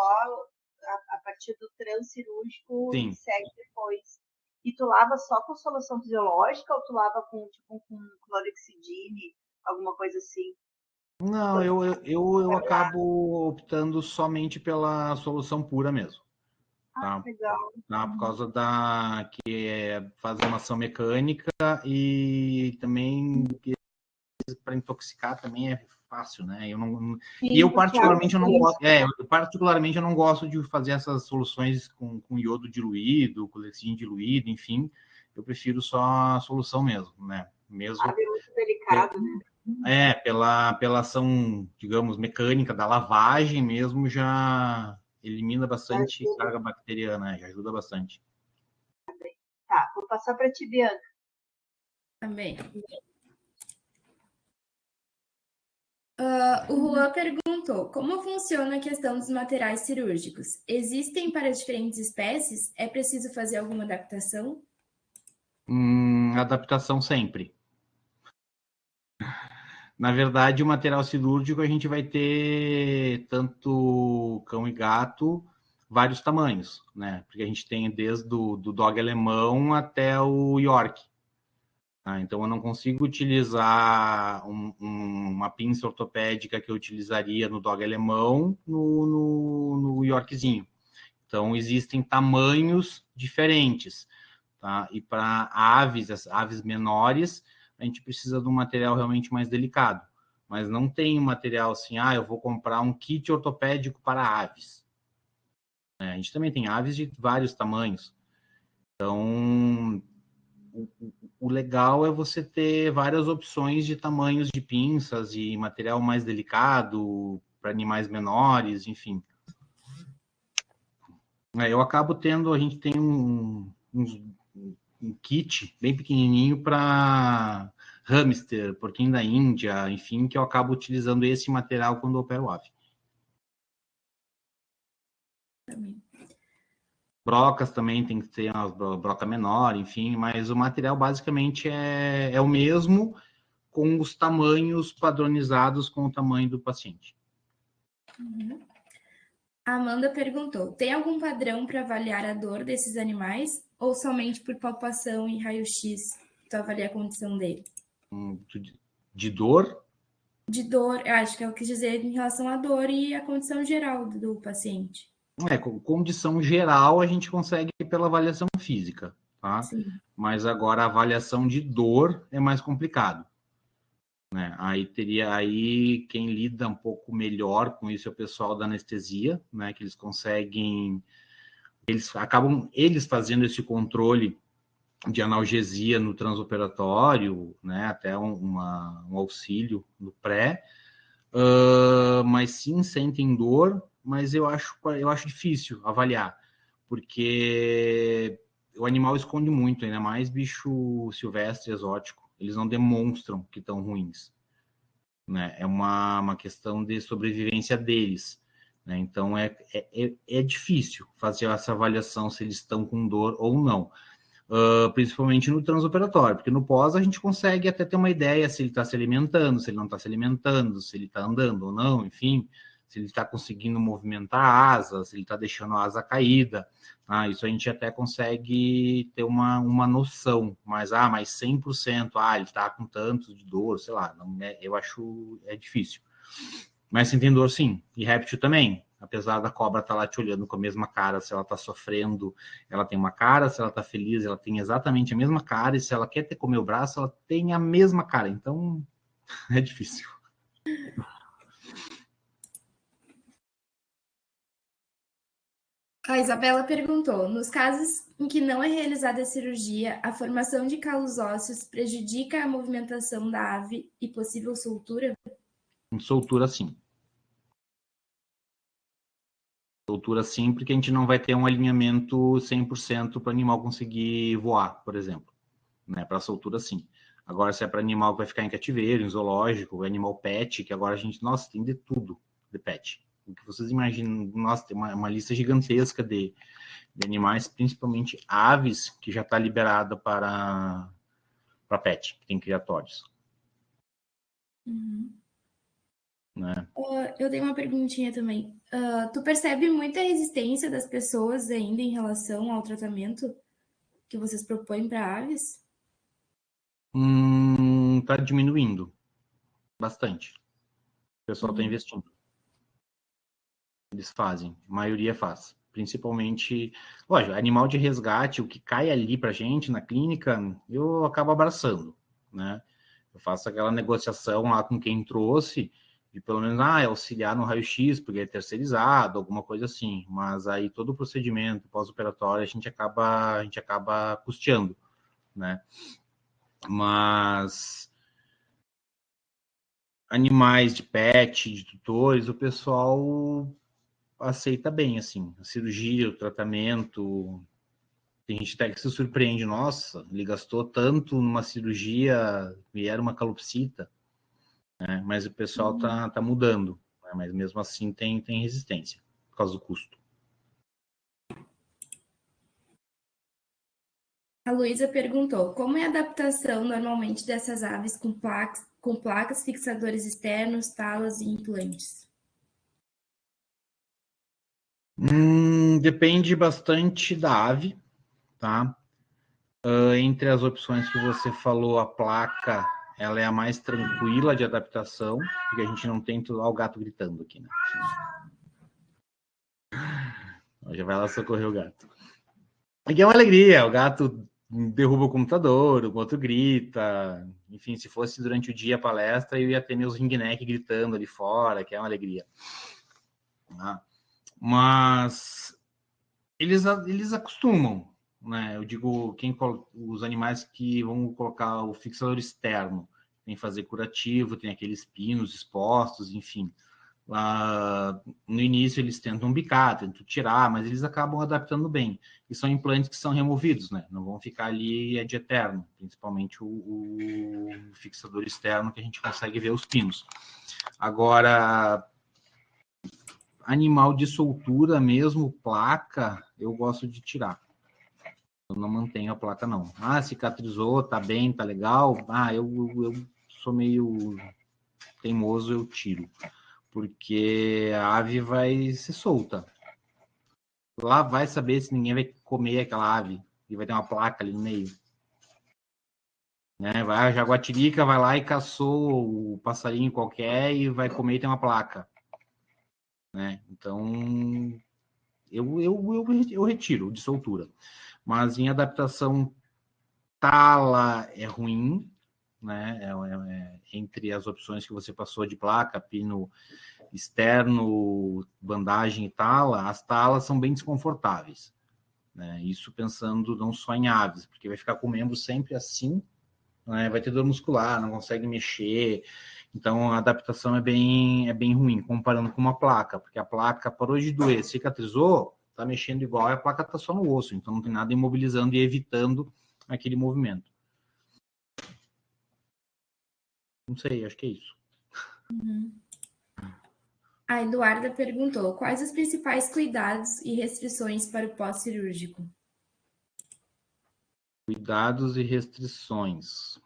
a partir do transcirúrgico e segue depois. E tu lava só com solução fisiológica ou tu lava com clorexidine, alguma coisa assim? Não, eu acabo optando somente pela solução pura mesmo. Tá? Legal. Tá? Por causa que faz uma ação mecânica e também para intoxicar também é fácil, né? Eu particularmente eu não gosto de fazer essas soluções com iodo diluído, com lexidine diluído, enfim. Eu prefiro só a solução mesmo, né? Mesmo é muito delicado, né? Pela ação, digamos, mecânica da lavagem mesmo, já elimina bastante carga bacteriana, né? Já ajuda bastante. Tá, vou passar para ti, Bianca. Também. O Juan perguntou, como funciona a questão dos materiais cirúrgicos? Existem para diferentes espécies? É preciso fazer alguma adaptação? Adaptação sempre. Na verdade, o material cirúrgico a gente vai ter tanto cão e gato, vários tamanhos, né? Porque a gente tem desde do dog alemão até o York. Tá? Então, eu não consigo utilizar uma pinça ortopédica que eu utilizaria no dog alemão no Yorkzinho. Então, existem tamanhos diferentes. Tá? E para as aves menores, a gente precisa de um material realmente mais delicado. Mas não tem um material assim, eu vou comprar um kit ortopédico para aves. A gente também tem aves de vários tamanhos. Então, o legal é você ter várias opções de tamanhos de pinças e material mais delicado para animais menores, enfim. Eu acabo tendo, a gente tem um kit bem pequenininho para hamster, porquinho da Índia, enfim, que eu acabo utilizando esse material quando eu opero ave. Brocas também tem que ter uma broca menor, enfim, mas o material basicamente é o mesmo, com os tamanhos padronizados com o tamanho do paciente. A Amanda perguntou, tem algum padrão para avaliar a dor desses animais ou somente por palpação e raio-x tu avalia a condição dele? De dor? De dor, eu acho que eu quis dizer em relação à dor e à condição geral do paciente. Condição geral a gente consegue pela avaliação física, tá? Sim. Mas agora a avaliação de dor é mais complicado. Né? Aí quem lida um pouco melhor com isso é o pessoal da anestesia, né? Que eles acabam fazendo esse controle de analgesia no transoperatório, né? Até um auxílio no pré, mas sim sentem dor, mas eu acho difícil avaliar, porque o animal esconde muito, ainda mais bicho silvestre, exótico. Eles não demonstram que estão ruins. Né? É uma questão de sobrevivência deles. Né? Então, é difícil fazer essa avaliação se eles estão com dor ou não. Principalmente no transoperatório, porque no pós a gente consegue até ter uma ideia se ele está se alimentando, se ele não está se alimentando, se ele está andando ou não, enfim, se ele está conseguindo movimentar a asa, se ele está deixando a asa caída. Isso a gente até consegue ter uma noção, mas 100%, ele está com tanto de dor, sei lá, eu acho difícil. Mas sentem dor sim, e réptil também. Apesar da cobra estar lá te olhando com a mesma cara, se ela está sofrendo, ela tem uma cara, se ela está feliz, ela tem exatamente a mesma cara, e se ela quer comer o braço, ela tem a mesma cara. Então, é difícil. A Isabela perguntou: nos casos em que não é realizada a cirurgia, a formação de calos ósseos prejudica a movimentação da ave e possível soltura? Soltura, sim. Soltura, sim, porque a gente não vai ter um alinhamento 100% para o animal conseguir voar, por exemplo. Né? Para soltura, sim. Agora, se é para animal que vai ficar em cativeiro, em zoológico, animal pet, que agora a gente, nossa, tem de tudo de pet. O que vocês imaginam, nossa, tem uma lista gigantesca de animais, principalmente aves, que já está liberada para pet, que tem criatórios. Uhum. Né? Eu tenho uma perguntinha também. Tu percebe muita resistência das pessoas ainda em relação ao tratamento que vocês propõem para aves? Tá diminuindo bastante. O pessoal está investindo. Eles fazem, a maioria faz. Principalmente, lógico, animal de resgate, o que cai ali pra gente na clínica, eu acabo abraçando, né? Eu faço aquela negociação lá com quem trouxe, de pelo menos, auxiliar no raio-x, porque é terceirizado, alguma coisa assim. Mas aí todo o procedimento pós-operatório a gente acaba custeando, né? Mas animais de pet, de tutores, o pessoal aceita bem, assim, a cirurgia, o tratamento. Tem gente até que se surpreende, nossa, ele gastou tanto numa cirurgia e era uma calopsita, né? Mas o pessoal tá mudando, né? Mas mesmo assim tem resistência, por causa do custo. A Luísa perguntou: como é a adaptação normalmente dessas aves com placas, fixadores externos, talas e implantes? Depende bastante da ave, tá? Entre as opções que você falou, a placa, ela é a mais tranquila de adaptação, porque a gente não tem tudo. Olha o gato gritando aqui, né? Já vai lá socorrer o gato. Aqui é uma alegria, o gato derruba o computador, o outro grita. Enfim, se fosse durante o dia a palestra, eu ia ter meus ringneck gritando ali fora, que é uma alegria. Mas eles acostumam, né? Eu digo, os animais que vão colocar o fixador externo, tem que fazer curativo, tem aqueles pinos expostos, enfim. Lá, no início eles tentam bicar, tentam tirar, mas eles acabam adaptando bem. E são implantes que são removidos, né? Não vão ficar ali de eterno, principalmente o fixador externo, que a gente consegue ver os pinos. Agora, animal de soltura mesmo, placa, eu gosto de tirar. Eu não mantenho a placa, não. Cicatrizou, tá bem, tá legal. Eu sou meio teimoso, eu tiro. Porque a ave vai ser solta. Lá vai saber se ninguém vai comer aquela ave e vai ter uma placa ali no meio. Né? Vai a jaguatirica, vai lá e caçou o passarinho qualquer e vai comer e tem uma placa. Né? Então, eu retiro de soltura. Mas em adaptação, tala é ruim, né? Entre as opções que você passou de placa, pino externo, bandagem e tala, as talas são bem desconfortáveis. Né? Isso pensando não só em aves, porque vai ficar com o membro sempre assim, né? Vai ter dor muscular, não consegue mexer. Então a adaptação é bem ruim, comparando com uma placa, porque a placa parou de doer, cicatrizou, tá mexendo igual, e a placa tá só no osso, então não tem nada imobilizando e evitando aquele movimento. Não sei, acho que é isso. A Eduarda perguntou: quais os principais cuidados e restrições para o pós-cirúrgico? Cuidados e restrições.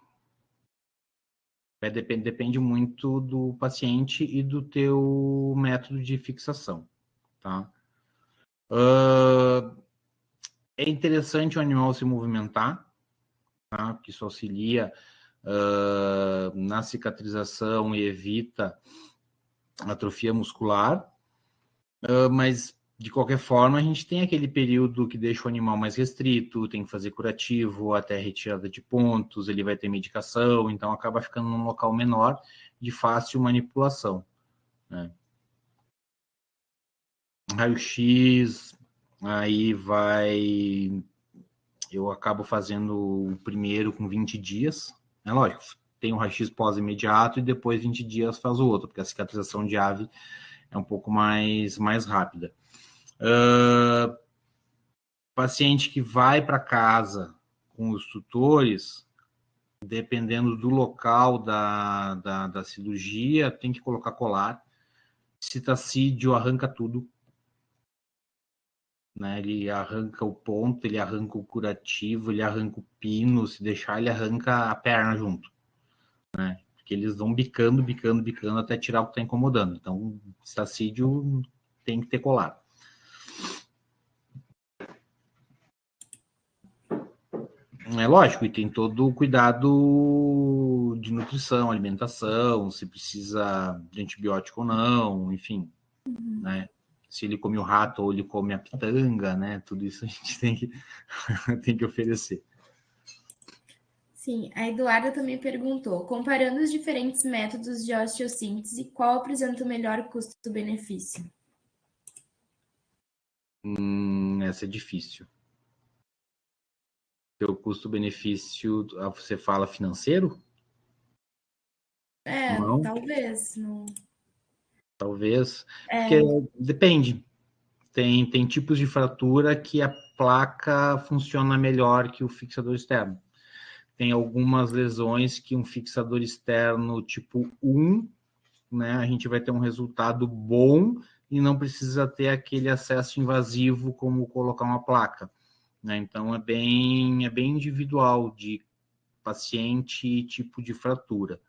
Depende muito do paciente e do teu método de fixação, tá? É interessante o animal se movimentar, tá? Porque isso auxilia na cicatrização e evita atrofia muscular, mas de qualquer forma a gente tem aquele período que deixa o animal mais restrito, tem que fazer curativo até retirada de pontos, ele vai ter medicação, então acaba ficando num local menor de fácil manipulação, né? Raio-X, aí eu acabo fazendo o primeiro com 20 dias, é lógico, tem um raio-x pós-imediato e depois 20 dias faz o outro, porque a cicatrização de ave é um pouco mais rápida. Paciente que vai para casa com os tutores, dependendo do local da cirurgia, tem que colocar colar. Citacídio arranca tudo, né? Ele arranca o ponto, ele arranca o curativo, ele arranca o pino, se deixar, ele arranca a perna junto, né? Porque eles vão bicando até tirar o que está incomodando. Então, citacídio tem que ter colar. É lógico, e tem todo o cuidado de nutrição, alimentação, se precisa de antibiótico ou não, enfim, né? Se ele come o rato ou ele come a pitanga, né? Tudo isso a gente tem que oferecer. Sim, a Eduarda também perguntou, comparando os diferentes métodos de osteossíntese, qual apresenta o melhor custo-benefício? Essa é difícil. O custo-benefício, você fala financeiro? Não. Talvez. Não. Talvez, porque depende. Tem tipos de fratura que a placa funciona melhor que o fixador externo. Tem algumas lesões que um fixador externo tipo 1, né, a gente vai ter um resultado bom e não precisa ter aquele acesso invasivo como colocar uma placa, né? Então é bem individual de paciente e tipo de fratura,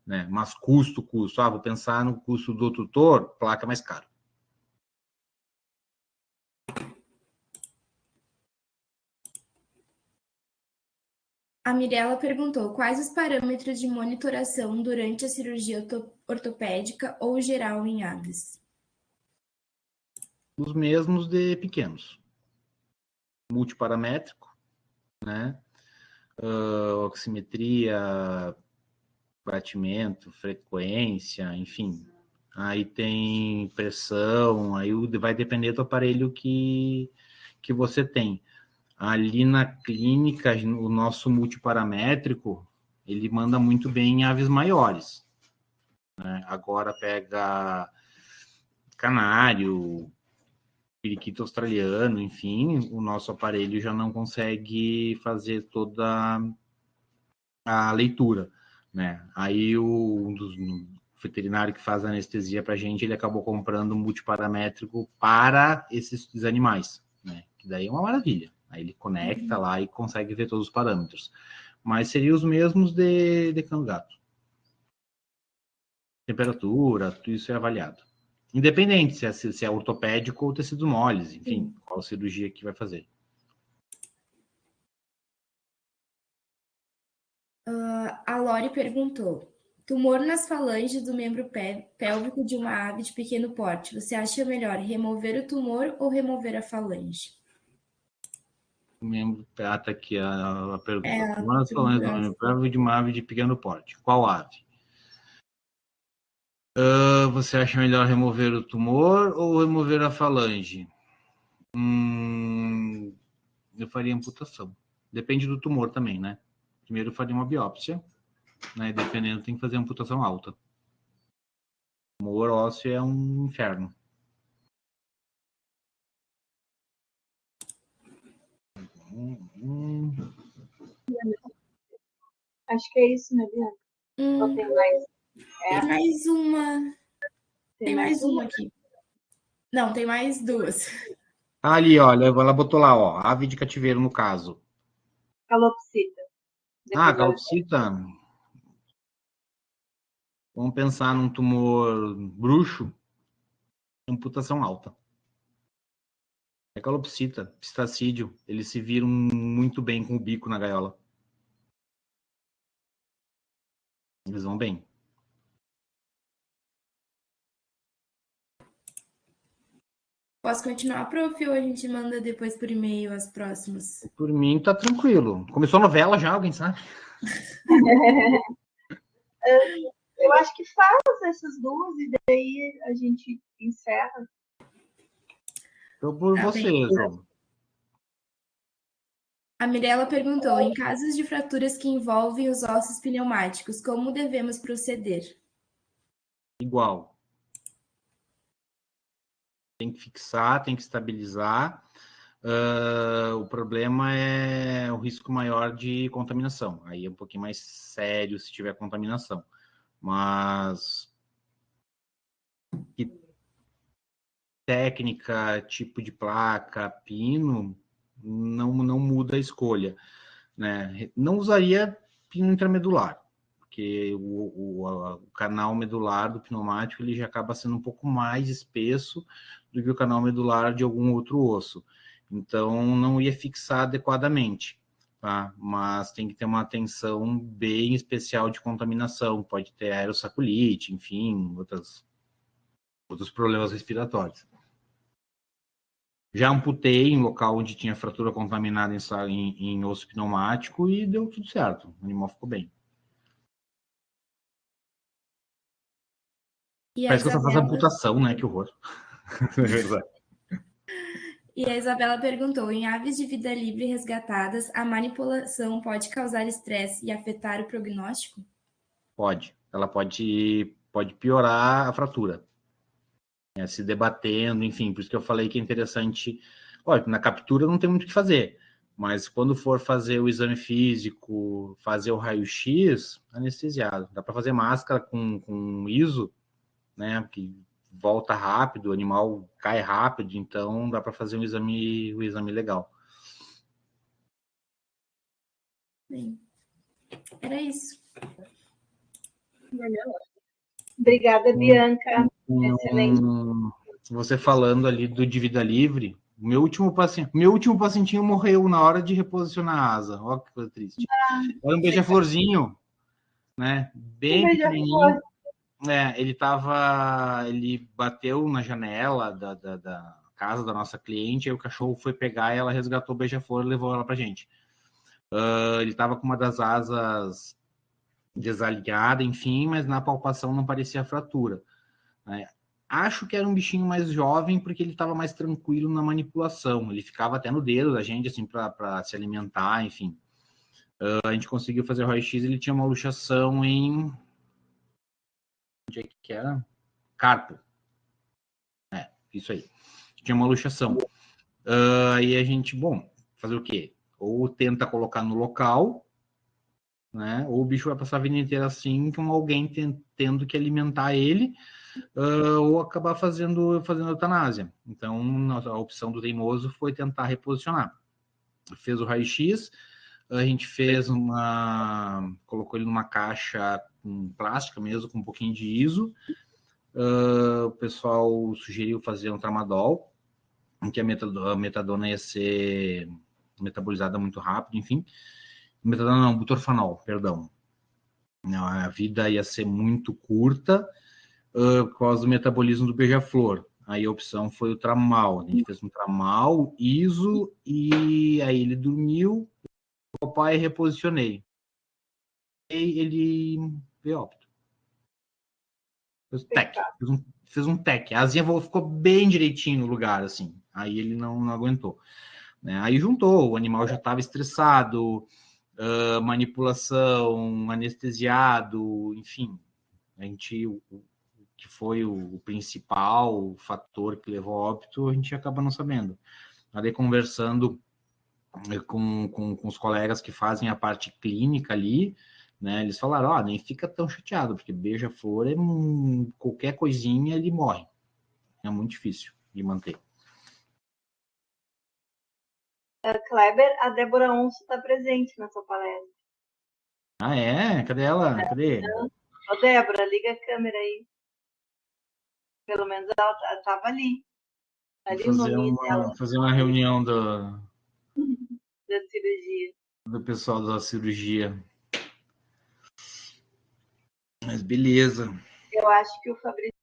né? Mas custo, vou pensar no custo do tutor, placa mais caro. A Mirella perguntou quais os parâmetros de monitoração durante a cirurgia ortopédica ou geral em aves? Os mesmos de pequenos. Multiparamétrico, né? Oximetria, batimento, frequência, enfim. Aí tem pressão, aí vai depender do aparelho que você tem. Ali na clínica, o nosso multiparamétrico, ele manda muito bem em aves maiores, né? Agora pega canário, periquito australiano, enfim, o nosso aparelho já não consegue fazer toda a leitura, né? Aí um dos veterinário que faz anestesia para a gente, ele acabou comprando um multiparamétrico para esses animais, né? Que daí é uma maravilha. Aí ele conecta lá e consegue ver todos os parâmetros. Mas seriam os mesmos de cão-gato. Temperatura, tudo isso é avaliado. Independente se é ortopédico ou tecidos moles, enfim, qual cirurgia que vai fazer. A Lori perguntou, tumor nas falanges do membro pélvico de uma ave de pequeno porte, você acha melhor remover o tumor ou remover a falange? O membro tá aqui a pergunta. Tumor nas falanges do membro pélvico de uma ave de pequeno porte. Qual ave? Você acha melhor remover o tumor ou remover a falange? Eu faria amputação. Depende do tumor também, né? Primeiro eu faria uma biópsia, né? Dependendo, tem que fazer amputação alta. Tumor ósseo é um inferno. Acho que é isso, né, Bianca? Ou tem mais? Tem mais uma. Tem mais uma aqui. Não, tem mais duas. Ali, olha, ela botou lá, ó, ave de cativeiro no caso. Calopsita. Calopsita. Vamos pensar num tumor bruxo, amputação alta. É calopsita, pistacídeo, eles se viram muito bem com o bico na gaiola. Eles vão bem. Posso continuar, prof, ou a gente manda depois por e-mail as próximas? Por mim, tá tranquilo. Começou a novela já, alguém sabe? Eu acho que faz essas duas e daí a gente encerra. Então, por Tá você, bem. João. A Mirella perguntou: em casos de fraturas que envolvem os ossos pneumáticos, como devemos proceder? Igual. Tem que fixar, tem que estabilizar. O problema é o risco maior de contaminação. Aí é um pouquinho mais sério se tiver contaminação. Mas que técnica, tipo de placa, pino, não muda a escolha, né? Não usaria pino intramedular, porque o canal medular do pneumático ele já acaba sendo um pouco mais espesso do que o canal medular de algum outro osso. Então, não ia fixar adequadamente, tá? Mas tem que ter uma atenção bem especial de contaminação, pode ter aerossaculite, enfim, outros problemas respiratórios. Já amputei em local onde tinha fratura contaminada em osso pneumático e deu tudo certo. O animal ficou bem. E a Parece que eu só faço Isabela, amputação, né? Que horror. É verdade. e a Isabela perguntou: em aves de vida livre resgatadas, a manipulação pode causar estresse e afetar o prognóstico? Pode. Ela pode piorar a fratura. Né? Se debatendo, enfim. Por isso que eu falei que é interessante. Olha, na captura não tem muito o que fazer. Mas quando for fazer o exame físico, fazer o raio-x, anestesiado. Dá para fazer máscara com ISO, né? Que volta rápido, o animal cai rápido, então dá para fazer um exame legal. Bem, era isso. Obrigada, Bianca. Excelente. Você falando ali de vida livre, meu último pacientinho morreu na hora de reposicionar a asa. Olha que coisa triste. Era um beija-florzinho, né? Bem pequenininho. Ele bateu na janela da casa da nossa cliente, aí o cachorro foi pegar e ela resgatou o beija-flor e levou ela pra gente. Ele estava com uma das asas desalinhada, enfim, mas na palpação não parecia fratura. Né? Acho que era um bichinho mais jovem porque ele estava mais tranquilo na manipulação. Ele ficava até no dedo da gente, assim, para se alimentar, enfim. A gente conseguiu fazer o raio-x, ele tinha uma luxação em... Onde é que era? Carpo. Isso aí. Tinha uma luxação. Aí a gente, bom, fazer o quê? Ou tenta colocar no local, né? Ou o bicho vai passar a vida inteira assim, com alguém tendo que alimentar ele, ou acabar fazendo eutanásia. Então, a opção do teimoso foi tentar reposicionar. Fez o raio-x, a gente colocou ele numa caixa com plástica mesmo, com um pouquinho de ISO. O pessoal sugeriu fazer um tramadol, em que a metadona ia ser metabolizada muito rápido, enfim. Metadona não, butorfanol, perdão. A vida ia ser muito curta por causa do metabolismo do beija-flor. Aí a opção foi o tramal. A gente fez um tramal, ISO, e aí ele dormiu, o papai reposicionei. E ele veio óbito. Fez um tec. A asinha ficou bem direitinho no lugar, assim. Aí ele não aguentou. Né? Aí juntou, o animal já estava estressado, manipulação, anestesiado, enfim. A gente, o que foi o principal fator que levou ao óbito, a gente acaba não sabendo. Ali conversando com os colegas que fazem a parte clínica ali, né, eles falaram, nem fica tão chateado, porque beija-flor qualquer coisinha ele morre. É muito difícil de manter. Kleber, a Débora Onço está presente na sua palestra. Ah, é? Cadê ela? Cadê? Ô, Débora, liga a câmera aí. Pelo menos ela estava ali. Ali o nome dela. Fazer uma reunião da cirurgia. do pessoal da cirurgia. Mas beleza. Eu acho que o Fabrício